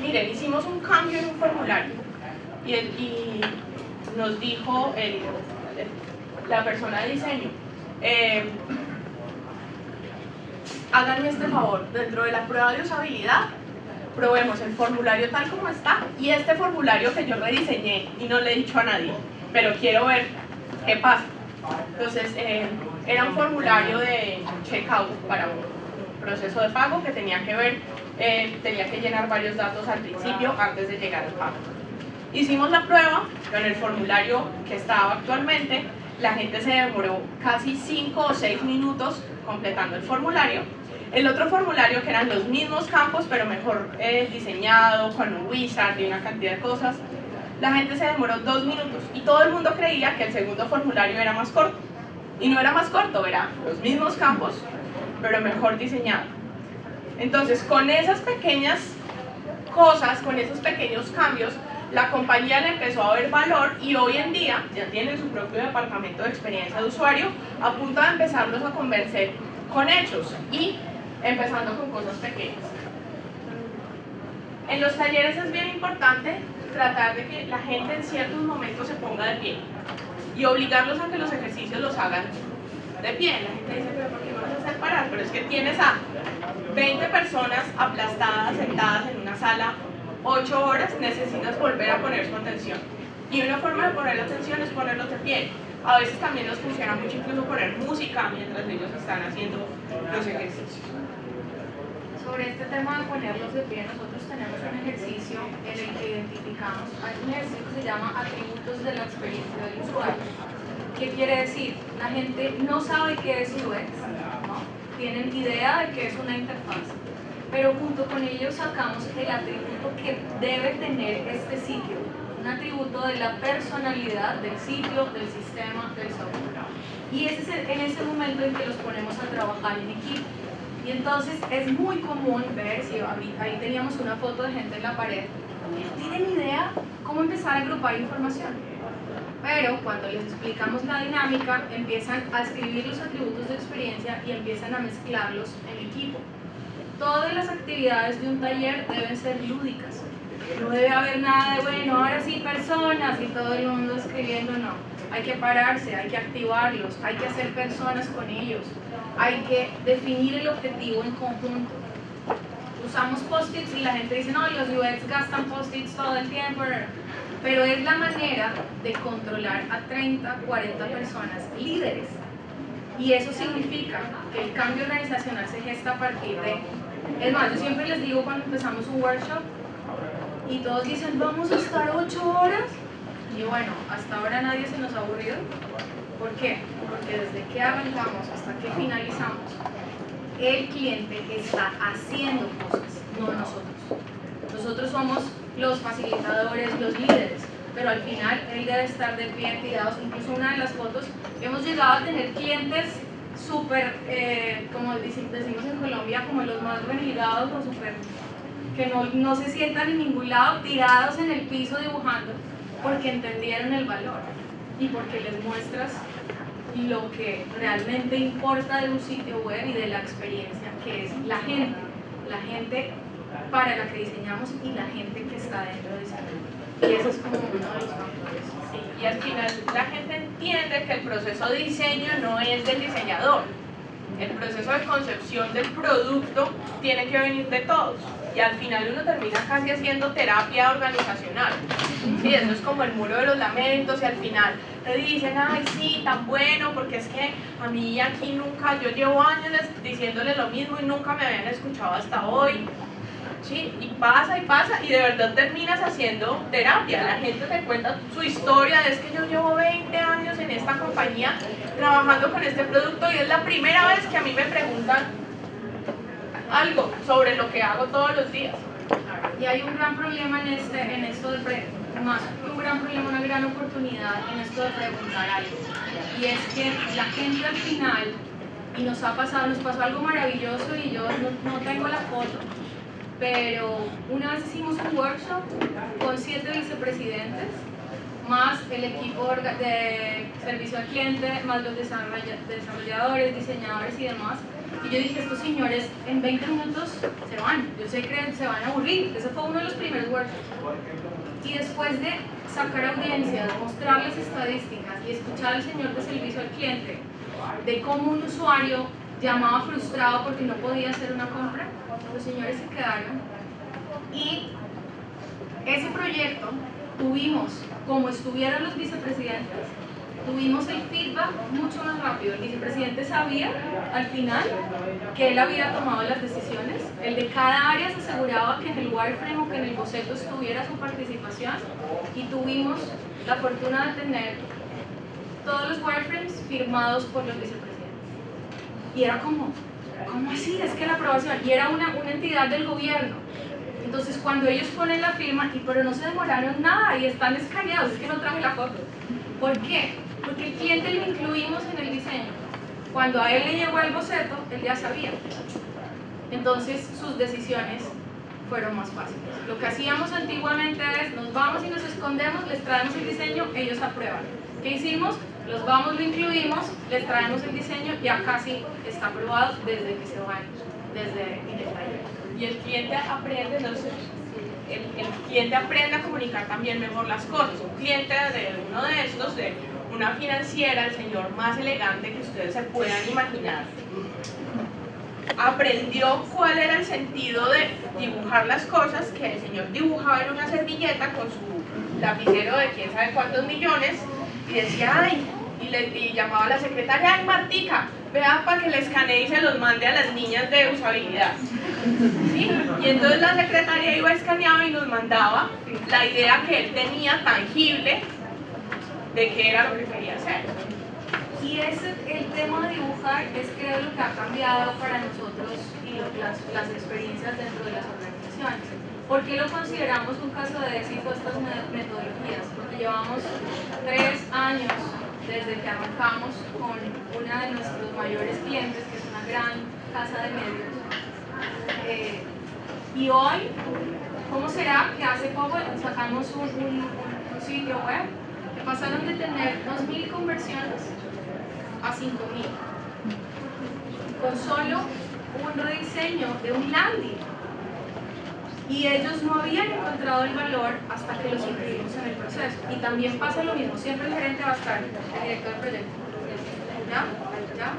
miren, hicimos un cambio en un formulario y nos dijo la persona de diseño, háganme este favor, dentro de la prueba de usabilidad probemos el formulario tal como está y este formulario que yo rediseñé y no le he dicho a nadie, pero quiero ver qué pasa. Entonces era un formulario de checkout para un proceso de pago que tenía que ver, tenía que llenar varios datos al principio antes de llegar al pago. Hicimos la prueba con el formulario que estaba actualmente, la gente se demoró casi 5 o 6 minutos completando el formulario. El otro formulario, que eran los mismos campos pero mejor diseñado, con un wizard y una cantidad de cosas, la gente se demoró 2 minutos y todo el mundo creía que el segundo formulario era más corto. Y no era más corto, eran los mismos campos pero mejor diseñado. Entonces, con esas pequeñas cosas, con esos pequeños cambios, la compañía le empezó a ver valor y hoy en día ya tienen su propio departamento de experiencia de usuario a punto de empezarlos a convencer con hechos y empezando con cosas pequeñas. En los talleres es bien importante tratar de que la gente en ciertos momentos se ponga de pie y obligarlos a que los ejercicios los hagan de pie. La gente dice, pero ¿por qué no vas a hacer parar? Pero es que tienes a 20 personas aplastadas, sentadas en una sala 8 horas, necesitas volver a poner su atención. Y una forma de poner la atención es ponerlos de pie. A veces también nos funciona mucho incluso poner música mientras ellos están haciendo los ejercicios. Sobre este tema de ponerlos de pie, nosotros tenemos un ejercicio en el que identificamos, hay un ejercicio que se llama atributos de la experiencia del usuario. ¿Qué quiere decir? La gente no sabe qué es UX, ¿no? Tienen idea de qué es una interfaz, pero junto con ellos sacamos el atributo que debe tener este sitio, un atributo de la personalidad del sitio, del sistema, del software. Y ese es en ese momento en que los ponemos a trabajar en equipo. Y entonces es muy común ver, si ahí teníamos una foto de gente en la pared, que no tienen idea cómo empezar a agrupar información. Pero cuando les explicamos la dinámica, empiezan a escribir los atributos de experiencia y empiezan a mezclarlos en equipo. Todas las actividades de un taller deben ser lúdicas. No debe haber nada de, bueno, ahora sí personas y todo el mundo escribiendo, no. Hay que pararse, hay que activarlos, hay que hacer personas con ellos. Hay que definir el objetivo en conjunto. Usamos post-its y la gente dice, no, los UX gastan post-its todo el tiempo, pero es la manera de controlar a 30, 40 personas líderes. Y eso significa que el cambio organizacional se gesta a partir de... Es más, yo siempre les digo cuando empezamos un workshop y todos dicen, vamos a estar 8 horas. Y bueno, hasta ahora nadie se nos ha aburrido. ¿Por qué? Porque desde que arrancamos hasta que finalizamos, el cliente está haciendo cosas, no nosotros. Nosotros somos los facilitadores, los líderes, pero al final él debe estar de pie, tirados. Incluso una de las fotos, hemos llegado a tener clientes súper, como decimos en Colombia, como los más renegados o súper, que no se sientan en ningún lado, tirados en el piso dibujando, porque entendieron el valor y porque les muestras lo que realmente importa de un sitio web y de la experiencia, que es la gente para la que diseñamos y la gente que está dentro de ese mundo. Y eso es como uno de los factores. Sí, y al final la gente entiende que el proceso de diseño no es del diseñador. El proceso de concepción del producto tiene que venir de todos. Y al final uno termina casi haciendo terapia organizacional. Sí, eso es como el muro de los lamentos y al final te dicen, ay sí, tan bueno, porque es que a mí aquí nunca, yo llevo años diciéndole lo mismo y nunca me habían escuchado hasta hoy. Sí, y pasa y de verdad terminas haciendo terapia. La gente te cuenta su historia, es que yo llevo 20 años en esta compañía trabajando con este producto y es la primera vez que a mí me preguntan algo sobre lo que hago todos los días. Y hay un gran problema en esto de más que un gran problema, una gran oportunidad en esto de preguntar algo. Y es que la gente al final, y nos pasó algo maravilloso y yo no tengo la foto, pero una vez hicimos un workshop con 7 vicepresidentes, más el equipo de servicio al cliente, más los desarrolladores, diseñadores y demás, Y yo dije, estos señores en 20 minutos se van, yo sé que se van a aburrir. Ese fue uno de los primeros workshops. Y después de sacar audiencias, mostrarles estadísticas y escuchar al señor de servicio al cliente de cómo un usuario llamaba frustrado porque no podía hacer una compra, los señores se quedaron. Y ese proyecto tuvimos, como estuvieron los vicepresidentes, tuvimos el feedback mucho más rápido. El vicepresidente sabía al final que él había tomado las decisiones, el de cada área se aseguraba que en el wireframe o que en el boceto estuviera su participación, y tuvimos la fortuna de tener todos los wireframes firmados por los vicepresidentes. Y era como, ¿cómo así? Es que la aprobación, y era una entidad del gobierno. Entonces cuando ellos ponen la firma, pero no se demoraron nada y están escaneados, es que no traje la foto. ¿Por qué? Porque el cliente lo incluimos en el diseño. Cuando a él le llegó el boceto, él ya sabía. Entonces sus decisiones fueron más fáciles. Lo que hacíamos antiguamente es, nos vamos y nos escondemos, les traemos el diseño, ellos aprueban. ¿Qué hicimos? Los vamos, lo incluimos, les traemos el diseño, ya casi está aprobado desde que se van, desde en el taller. Y el cliente aprende, no sé, el cliente aprende a comunicar también mejor las cosas. Un cliente de uno de estos, de una financiera, el señor más elegante que ustedes se puedan imaginar, aprendió cuál era el sentido de dibujar las cosas que el señor dibujaba en una servilleta con su lapicero de quién sabe cuántos millones y decía, ay, y llamaba a la secretaria, ay Martica, vea para que le escanee y se los mande a las niñas de usabilidad. ¿Sí? Y entonces la secretaria iba escaneaba y nos mandaba la idea que él tenía tangible de qué era lo que quería hacer. Y el tema de dibujar es creo lo que ha cambiado para nosotros y las experiencias dentro de las organizaciones. ¿Por qué lo consideramos un caso de éxito estas metodologías? Porque llevamos 3 años desde que arrancamos con una de nuestros mayores clientes, que es una gran casa de medios. Y hoy, ¿cómo será que hace poco sacamos un sitio web que pasaron de tener 2.000 conversiones a 5.000 con solo un rediseño de un landing? Y ellos no habían encontrado el valor hasta que los incluimos en el proceso. Y también pasa lo mismo, siempre el gerente va a estar, el director del proyecto. ¿Ya? ¿Ya?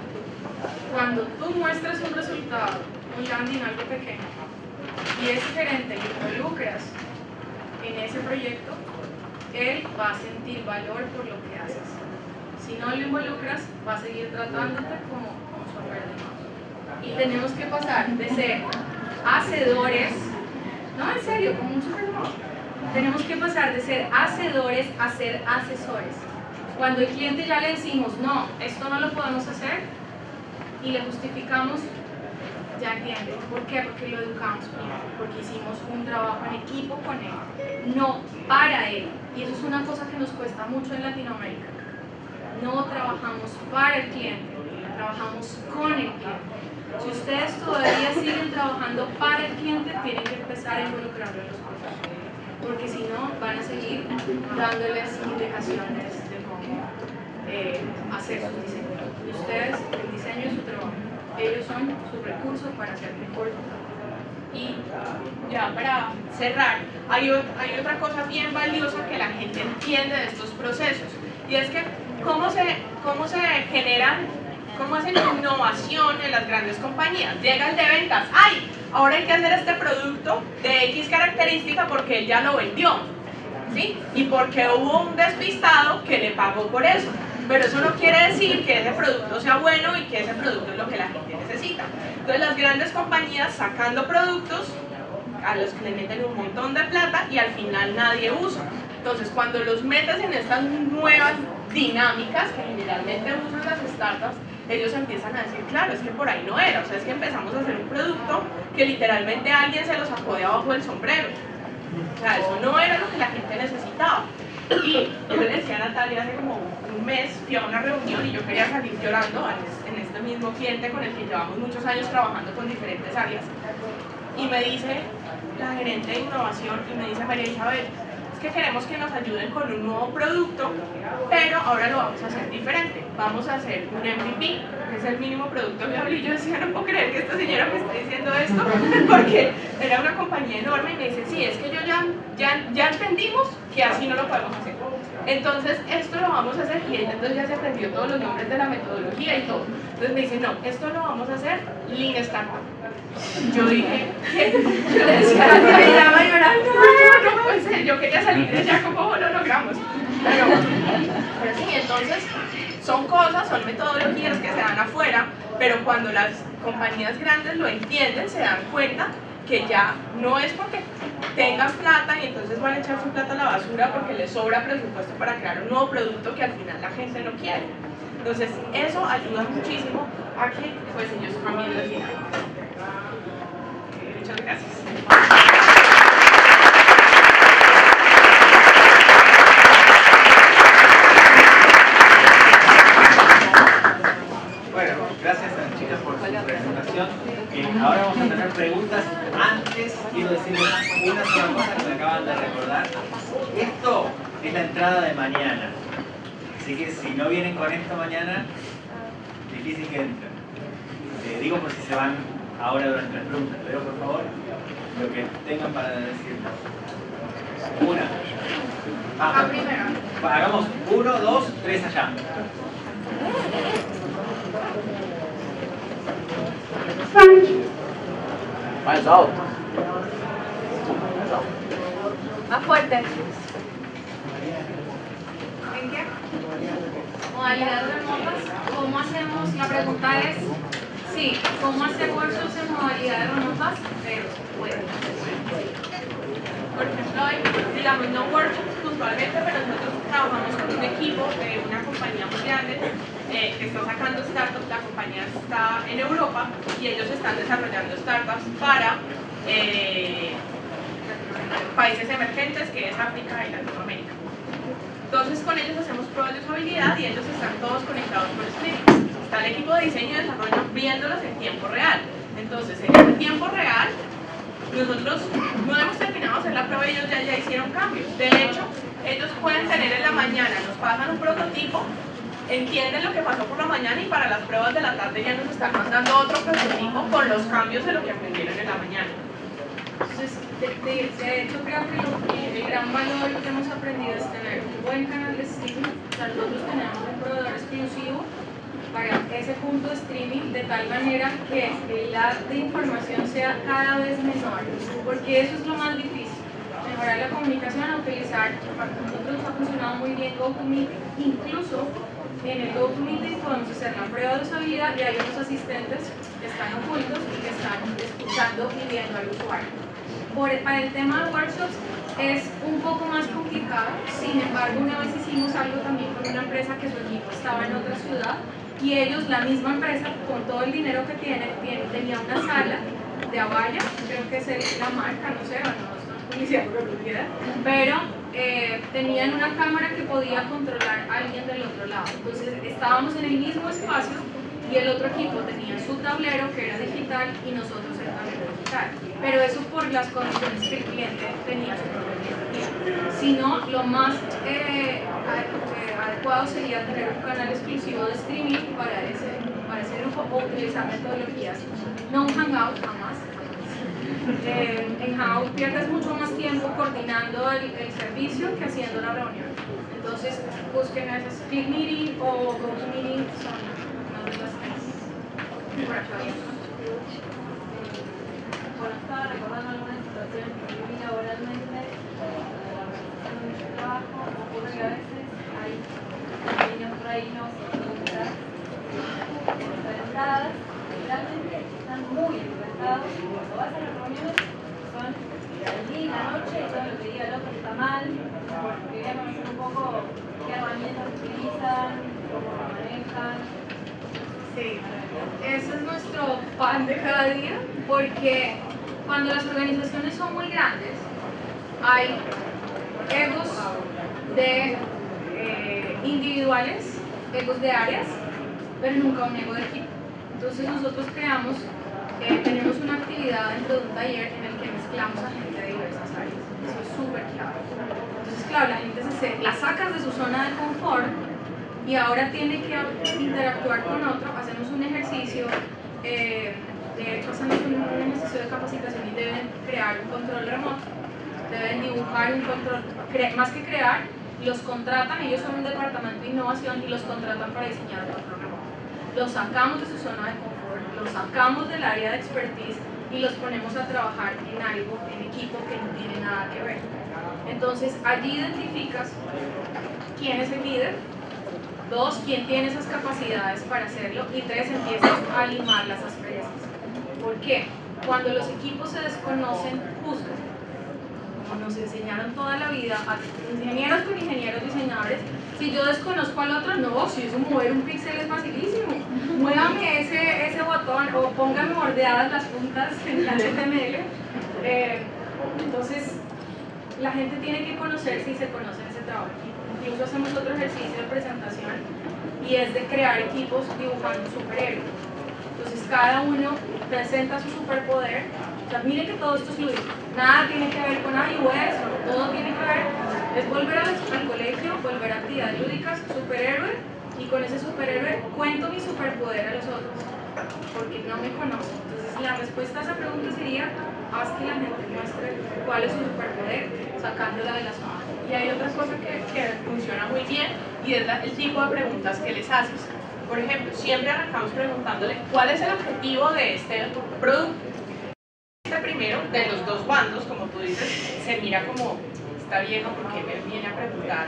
Cuando tú muestras un resultado, un landing, algo pequeño, y ese gerente lo involucras en ese proyecto, él va a sentir valor por lo que haces. Si no lo involucras, va a seguir tratándote como su supervisor. Y tenemos que pasar de ser hacedores, no, en serio, como un supervisor. Tenemos que pasar de ser hacedores a ser asesores. Cuando el cliente ya le decimos, no, esto no lo podemos hacer, y le justificamos, ya entiende. ¿Por qué? Porque lo educamos primero, porque hicimos un trabajo en equipo con él, no para él. Y eso es una cosa que nos cuesta mucho en Latinoamérica. No trabajamos para el cliente, trabajamos con el cliente. Si ustedes todavía siguen trabajando para el cliente, tienen que empezar a involucrarlo en los procesos, porque si no, van a seguir dándoles indicaciones de cómo hacer sus diseños. Y ustedes, el diseño es su trabajo. Ellos son su recurso para hacer mejor. Y ya para cerrar, hay otra cosa bien valiosa que la gente entiende de estos procesos, y es que cómo se generan, cómo hacen innovación en las grandes compañías. Llega el de ventas, ¡ay! Ahora hay que hacer este producto de X característica porque él ya lo vendió, ¿sí? Y porque hubo un despistado que le pagó por eso. Pero eso no quiere decir que ese producto sea bueno y que ese producto es lo que la gente necesita. Entonces las grandes compañías sacando productos a los que le meten un montón de plata y al final nadie usa. Entonces cuando los metes en estas nuevas dinámicas que generalmente usan las startups, ellos empiezan a decir, claro, es que por ahí no era, o sea, es que empezamos a hacer un producto que literalmente alguien se lo sacó de abajo del sombrero. O sea, eso no era lo que la gente necesitaba. Y yo le decía a Natalia hace como un mes, fui a una reunión y yo quería salir llorando en este mismo cliente con el que llevamos muchos años trabajando con diferentes áreas. Y me dice la gerente de innovación, y me dice, María Isabel, es que queremos que nos ayuden con un nuevo producto, pero ahora lo vamos a hacer diferente. Vamos a hacer un MVP, que es el mínimo producto viable. Y yo decía, no puedo creer que esta señora me esté diciendo esto, porque era una compañía enorme y me dice, sí, es que yo ya entendimos que así no lo podemos hacer. Entonces, esto lo vamos a hacer, y ella entonces ya se aprendió todos los nombres de la metodología y todo. Entonces me dice, no, esto lo vamos a hacer Lean Startup. Yo dije, ¿qué? Yo le decía, me estaba llorando, no puede ser, yo quería salir de allá, ¿cómo lo logramos? Pero sí, entonces son cosas, son metodologías que se dan afuera, pero cuando las compañías grandes lo entienden, se dan cuenta que ya no es porque tengan plata y entonces van a echar su plata a la basura porque les sobra presupuesto para crear un nuevo producto que al final la gente no quiere. Entonces eso ayuda muchísimo a que pues ellos cambien las dinámicas. Muchas gracias. Bueno, gracias a las chicas por su presentación. Ahora vamos a tener preguntas. Antes quiero decir una sola cosa que me acaban de recordar. Esto es la entrada de mañana. Así que si no vienen con esto mañana, difícil que entren. Digo por si se van ahora durante las preguntas, pero por favor, lo que tengan para decir. Una. La primera. Hagamos 1, 2, 3 allá. Mais alto. Más fuerte. ¿En qué? Modalidades remotas. ¿Cómo hacemos? La pregunta es, sí, ¿cómo hacer workshops en modalidades remotas? Pero puede. Por ejemplo, hay, digamos, no workshops puntualmente, pero nosotros trabajamos con un equipo de una compañía muy grande que está sacando startups. La compañía está en Europa y ellos están desarrollando startups para países emergentes, que es África y Latinoamérica. Entonces con ellos hacemos pruebas de usabilidad y ellos están todos conectados por streaming. Está el equipo de diseño y desarrollo viéndolos en tiempo real. Entonces en ese tiempo real nosotros no hemos terminado de hacer la prueba y ellos ya hicieron cambios. De hecho, ellos pueden tener en la mañana, nos pasan un prototipo, entienden lo que pasó por la mañana y para las pruebas de la tarde ya nos están mandando otro prototipo con los cambios de lo que aprendieron en la mañana. Entonces, de hecho, creo que el gran valor que hemos aprendido es tener un buen canal de streaming. O sea, nosotros tenemos un proveedor exclusivo para ese punto de streaming, de tal manera que el lag de información sea cada vez menor, porque eso es lo más difícil, mejorar la comunicación, a utilizar, para nosotros nos ha funcionado muy bien GoToMeeting. Incluso en el GoToMeeting podemos hacer la prueba de usabilidad y hay unos asistentes que están ocultos y que están escuchando y viendo al usuario. Para el tema de workshops es un poco más complicado, sin embargo una vez hicimos algo también con una empresa que su equipo estaba en otra ciudad y ellos, la misma empresa, con todo el dinero que tiene, tenía una sala de Avaya, creo que es la marca, no sé, no es publicidad por propiedad, pero tenían una cámara que podía controlar a alguien del otro lado. Entonces estábamos en el mismo espacio y el otro equipo tenía su tablero que era digital y nosotros el tablero digital. Pero eso por las condiciones que el cliente tenía su propia tecnología. Si no, lo más adecuado sería tener un canal exclusivo de streaming para ese grupo o utilizar metodologías. No un Hangout, jamás. En Hangout pierdes mucho más tiempo coordinando el servicio que haciendo la reunión. Entonces, busquen esas ClickMeeting o GoToMeeting, son una de las tres. Por aquí. Bueno, estaba recordando alguna situación que viví laboralmente de la organización de mi trabajo. Ocurre que a veces hay pequeños reinos o juntas enfrentadas que realmente están muy enfrentados y cuando vas a las reuniones son el día y la noche y todo lo que diga el otro está mal. Quería conocer un poco qué herramientas utilizan, cómo lo manejan. Sí, ese es nuestro pan de cada día, porque cuando las organizaciones son muy grandes, hay egos de individuales, egos de áreas, pero nunca un ego de equipo. Entonces nosotros tenemos una actividad dentro de un taller en el que mezclamos a gente de diversas áreas. Eso es súper clave. Entonces claro, la gente la sacas de su zona de confort y ahora tiene que interactuar con otro. Hacemos un ejercicio, de hecho hacemos un ejercicio de capacitación y deben crear un control remoto, deben dibujar un control, más que crear, los contratan, ellos son un departamento de innovación y los contratan para diseñar un control remoto. Los sacamos de su zona de confort, los sacamos del área de expertise y los ponemos a trabajar en algo, en equipo que no tiene nada que ver. Entonces allí identificas quién es el líder, 2, quién tiene esas capacidades para hacerlo, y 3, empiezas a limar las asperezas. ¿Por qué? Cuando los equipos se desconocen, juzgan. Como nos enseñaron toda la vida, a ingenieros con ingenieros diseñadores, si yo desconozco al otro, no, si eso mover un píxel es facilísimo. Muévame ese botón o póngame bordeadas las puntas en la HTML. Entonces, la gente tiene que conocerse y se conoce en ese trabajo. Incluso hacemos otro ejercicio de presentación y es de crear equipos dibujando superhéroes. Entonces, cada uno presenta su superpoder. O sea, mire que todo esto es lúdico. Nada tiene que ver con iOS, todo tiene que ver, es volver al colegio, volver a actividades lúdicas, superhéroe, y con ese superhéroe cuento mi superpoder a los otros, porque no me conocen. Entonces la respuesta a esa pregunta sería, haz que la gente muestre cuál es su superpoder, sacándola de la zona. Y hay otra cosa que funciona muy bien y es el tipo de preguntas que les haces. Por ejemplo, siempre arrancamos preguntándole cuál es el objetivo de este producto. Primero, de los dos bandos, como tú dices, se mira como esta vieja porque me viene a preguntar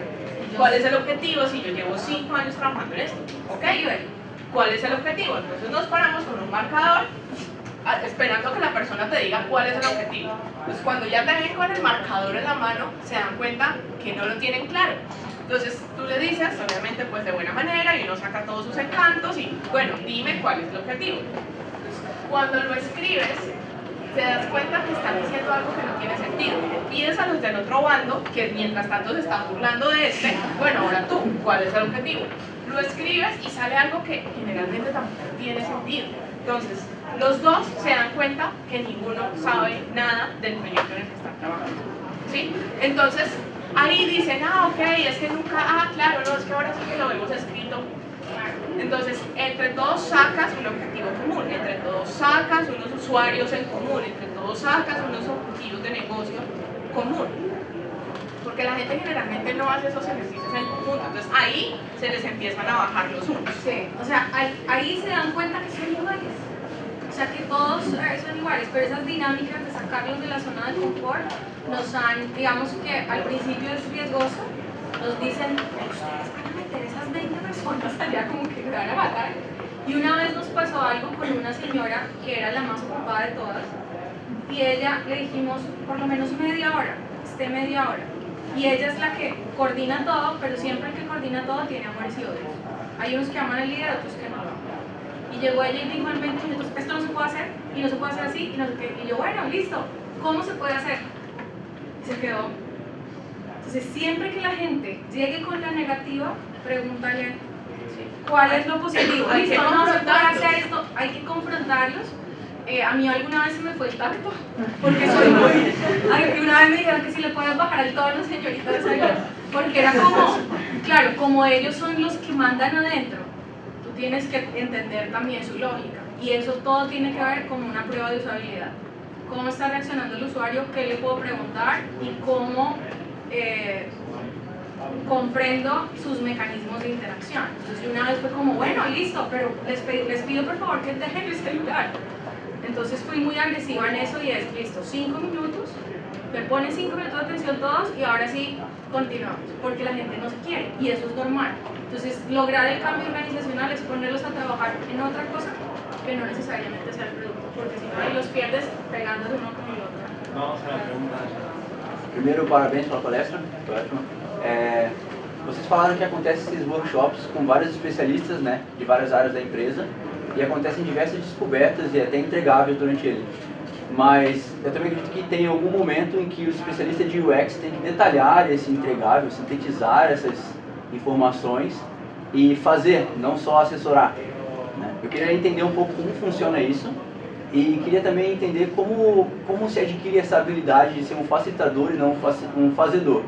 cuál es el objetivo si yo llevo 5 años trabajando en esto. Ok, ¿cuál es el objetivo? Entonces nos paramos con un marcador esperando que la persona te diga cuál es el objetivo. Entonces cuando ya te ven con el marcador en la mano, se dan cuenta que no lo tienen claro. Entonces tú le dices, obviamente pues de buena manera, y uno saca todos sus encantos y bueno, dime cuál es el objetivo. Entonces, cuando lo escribes, te das cuenta que están diciendo algo que no tiene sentido. Pides a los del otro bando, que mientras tanto se están burlando de este, bueno, ahora tú, ¿cuál es el objetivo? Lo escribes y sale algo que generalmente tampoco tiene sentido. Entonces, los dos se dan cuenta que ninguno sabe nada del proyecto en el que están trabajando. ¿Sí? Entonces, ahí dicen, ok, es que nunca, claro, no, es que ahora sí que lo hemos escrito. Entonces, entre todos sacas un objetivo común, entre todos sacas unos usuarios en común, entre todos sacas unos objetivos de negocio común. Porque la gente generalmente no hace esos ejercicios en conjunto, entonces ahí se les empiezan a bajar los humos. Sí, o sea, ahí se dan cuenta que son iguales. O sea, que todos son iguales, pero esas dinámicas de sacarlos de la zona de confort nos han, digamos que al principio es riesgoso, nos dicen, ustedes van a meter esas 20 personas allá como que me van a matar. Y una vez nos pasó algo con una señora que era la más ocupada de todas, y ella le dijimos, por lo menos media hora, esté media hora. Y ella es la que coordina todo, pero siempre el que coordina todo tiene amores y odios. Hay unos que aman al líder, otros que no. Y llegó ella y dijo en 20 minutos, esto no se puede hacer, y no se puede hacer así, y no sé qué. Y yo, bueno, listo, ¿cómo se puede hacer? Y se quedó. Entonces, siempre que la gente llegue con la negativa, pregúntale, ¿cuál es lo positivo? Hay que Listo, no se puede confrontarlos. hacer esto, hay que confrontarlos. A mí alguna vez se me fue el tacto, porque soy muy... Una vez me dijeron que si le puedes bajar el tono, señorita de salud, porque era como, claro, como ellos son los que mandan adentro, tú tienes que entender también su lógica, y eso todo tiene que ver con una prueba de usabilidad. Cómo está reaccionando el usuario, qué le puedo preguntar y cómo comprendo sus mecanismos de interacción. Entonces una vez fue como, bueno, listo, pero les pido por favor que dejen el celular. Entonces fui muy agresiva en eso y es, listo, 5 minutos, me ponen 5 minutos de atención todos y ahora sí continuamos, porque la gente no se quiere y eso es normal. Entonces lograr el cambio organizacional es ponerlos a trabajar en otra cosa que no necesariamente sea el producto, porque si no ahí los pierdes pegándose uno con el otro. Vamos a la pregunta. Primeiro, parabéns pela palestra, foi ótimo. Vocês falaram que acontecem esses workshops com vários especialistas, né, de várias áreas da empresa, e acontecem diversas descobertas e até entregáveis durante ele. Mas eu também acredito que tem algum momento em que o especialista de UX tem que detalhar esse entregável, sintetizar essas informações e fazer, não só assessorar, né? Eu queria entender um pouco como funciona isso e queria também entender como se adquire essa habilidade de ser um facilitador e não um fazedor.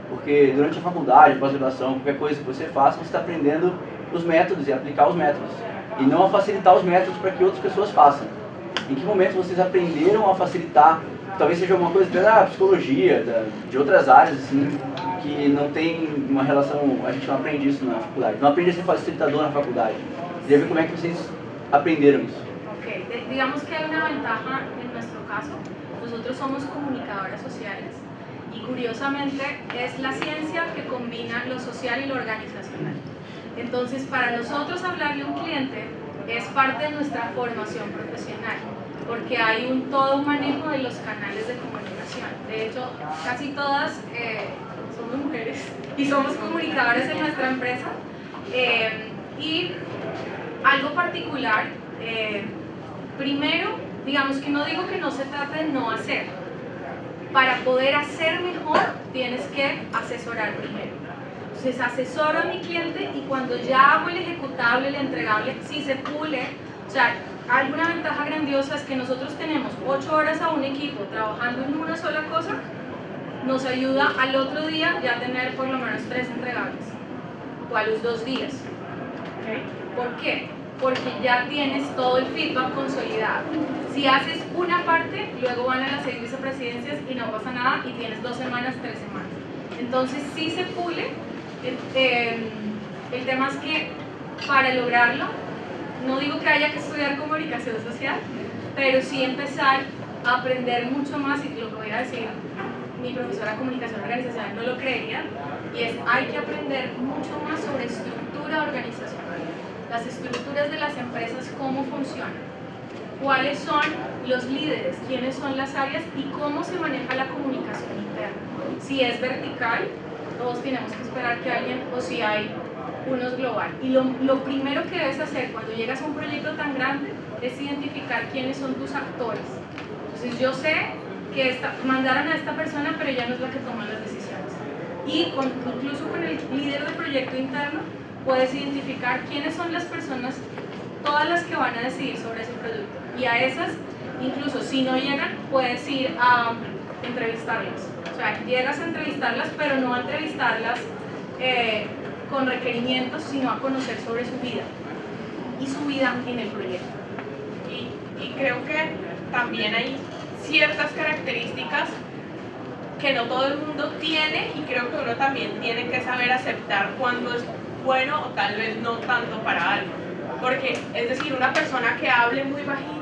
Porque durante a faculdade, pós-graduação, qualquer coisa que você faça, você está aprendendo os métodos e aplicar os métodos. E não a facilitar os métodos para que outras pessoas façam. Em que momento vocês aprenderam a facilitar? Talvez seja alguma coisa da psicologia, de outras áreas, assim, que não tem uma relação, a gente não aprende isso na faculdade. Não aprende a ser facilitador na faculdade. Queria ver como é que vocês aprenderam isso. Ok, digamos que hay una ventaja en nuestro caso. Nosotros somos comunicadoras sociales y curiosamente es la ciencia que combina lo social y lo organizacional. Entonces, para nosotros hablarle a un cliente es parte de nuestra formación profesional, porque hay todo un manejo de los canales de comunicación. De hecho, casi todas somos mujeres y somos comunicadoras en nuestra empresa. Y algo particular, primero, digamos que no digo que no se trate de no hacer. Para poder hacer mejor, tienes que asesorar primero. Entonces asesoro a mi cliente y cuando ya hago el ejecutable, el entregable, si se pule, o sea, alguna ventaja grandiosa es que nosotros tenemos 8 horas a un equipo trabajando en una sola cosa, nos ayuda al otro día ya tener por lo menos 3 entregables, o a los 2 días. ¿Por qué? Porque ya tienes todo el feedback consolidado. Si haces una parte, luego van a las 6 vicepresidencias y no pasa nada y tienes 2 semanas, 3 semanas. Entonces sí se pule. El tema es que para lograrlo, no digo que haya que estudiar comunicación social, pero sí empezar a aprender mucho más, y lo que voy a decir, mi profesora de comunicación organizacional no lo creería, y es hay que aprender mucho más sobre estructura organizacional, las estructuras de las empresas, cómo funcionan, cuáles son los líderes, quiénes son las áreas y cómo se maneja la comunicación interna. Si es vertical, todos tenemos que esperar que alguien, o si hay unos global. Y lo primero que debes hacer cuando llegas a un proyecto tan grande es identificar quiénes son tus actores. Entonces yo sé que mandaron a esta persona, pero ella no es la que toma las decisiones. Y incluso con el líder del proyecto interno puedes identificar quiénes son las personas, todas las que van a decidir sobre ese producto. Y a esas, incluso si no llegan, puedes ir a entrevistarlas. O sea, llegas a entrevistarlas, pero no a entrevistarlas con requerimientos, sino a conocer sobre su vida y su vida en el proyecto. Y creo que también hay ciertas características que no todo el mundo tiene, y creo que uno también tiene que saber aceptar cuándo es bueno o tal vez no tanto para algo. Porque, es decir, una persona que hable muy bajito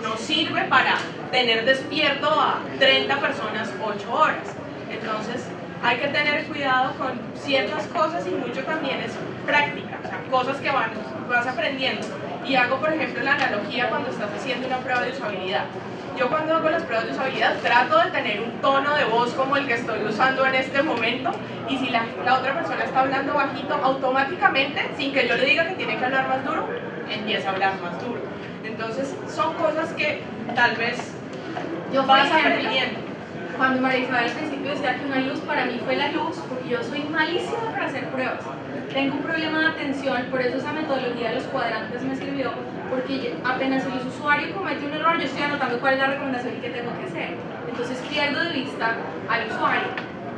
no sirve para tener despierto a 30 personas 8 horas. Entonces, hay que tener cuidado con ciertas cosas, y mucho también es práctica, o sea, cosas que vas aprendiendo. Y hago, por ejemplo, la analogía cuando estás haciendo una prueba de usabilidad. Yo cuando hago las pruebas de usabilidad trato de tener un tono de voz como el que estoy usando en este momento, y si la otra persona está hablando bajito, automáticamente, sin que yo le diga que tiene que hablar más duro, empieza a hablar más duro. Entonces, son cosas que tal vez yo, vas por ejemplo, aprendiendo. Cuando María Isabel al principio decía que una luz, para mí fue la luz, porque yo soy malísima para hacer pruebas. Tengo un problema de atención, por eso esa metodología de los cuadrantes me sirvió, porque apenas el usuario comete un error, yo estoy anotando cuál es la recomendación y qué tengo que hacer. Entonces pierdo de vista al usuario.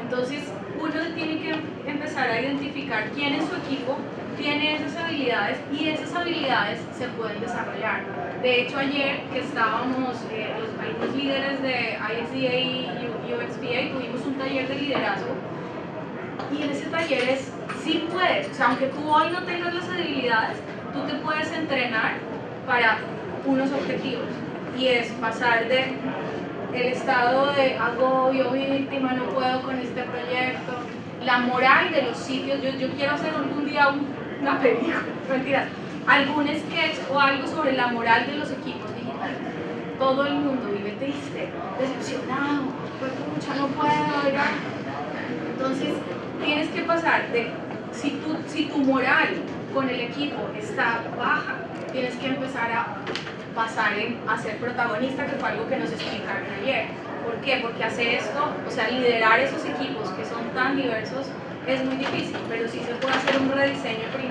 Entonces uno tiene que empezar a identificar quién en su equipo tiene esas habilidades, y esas habilidades se pueden desarrollar. De hecho, ayer que estábamos algunos líderes de ISDA y UXPA, tuvimos un taller de liderazgo, y en ese taller es, sí puedes, o sea, aunque tú hoy no tengas las habilidades, tú te puedes entrenar para unos objetivos, y es pasar de el estado de agobio, víctima, no puedo con este proyecto, la moral de los sitios. Yo quiero hacer algún día una película, mentiras, algún sketch o algo sobre la moral de los equipos digitales. Todo el mundo vive triste, decepcionado, pues pucha, no puedo, ¿verdad? Entonces tienes que pasar de, si tu moral con el equipo está baja, tienes que empezar a pasar a ser protagonista, que fue algo que nos explicaron ayer. ¿Por qué? Porque hacer esto, o sea, liderar esos equipos que son tan diversos, es muy difícil, pero sí se puede hacer un rediseño primero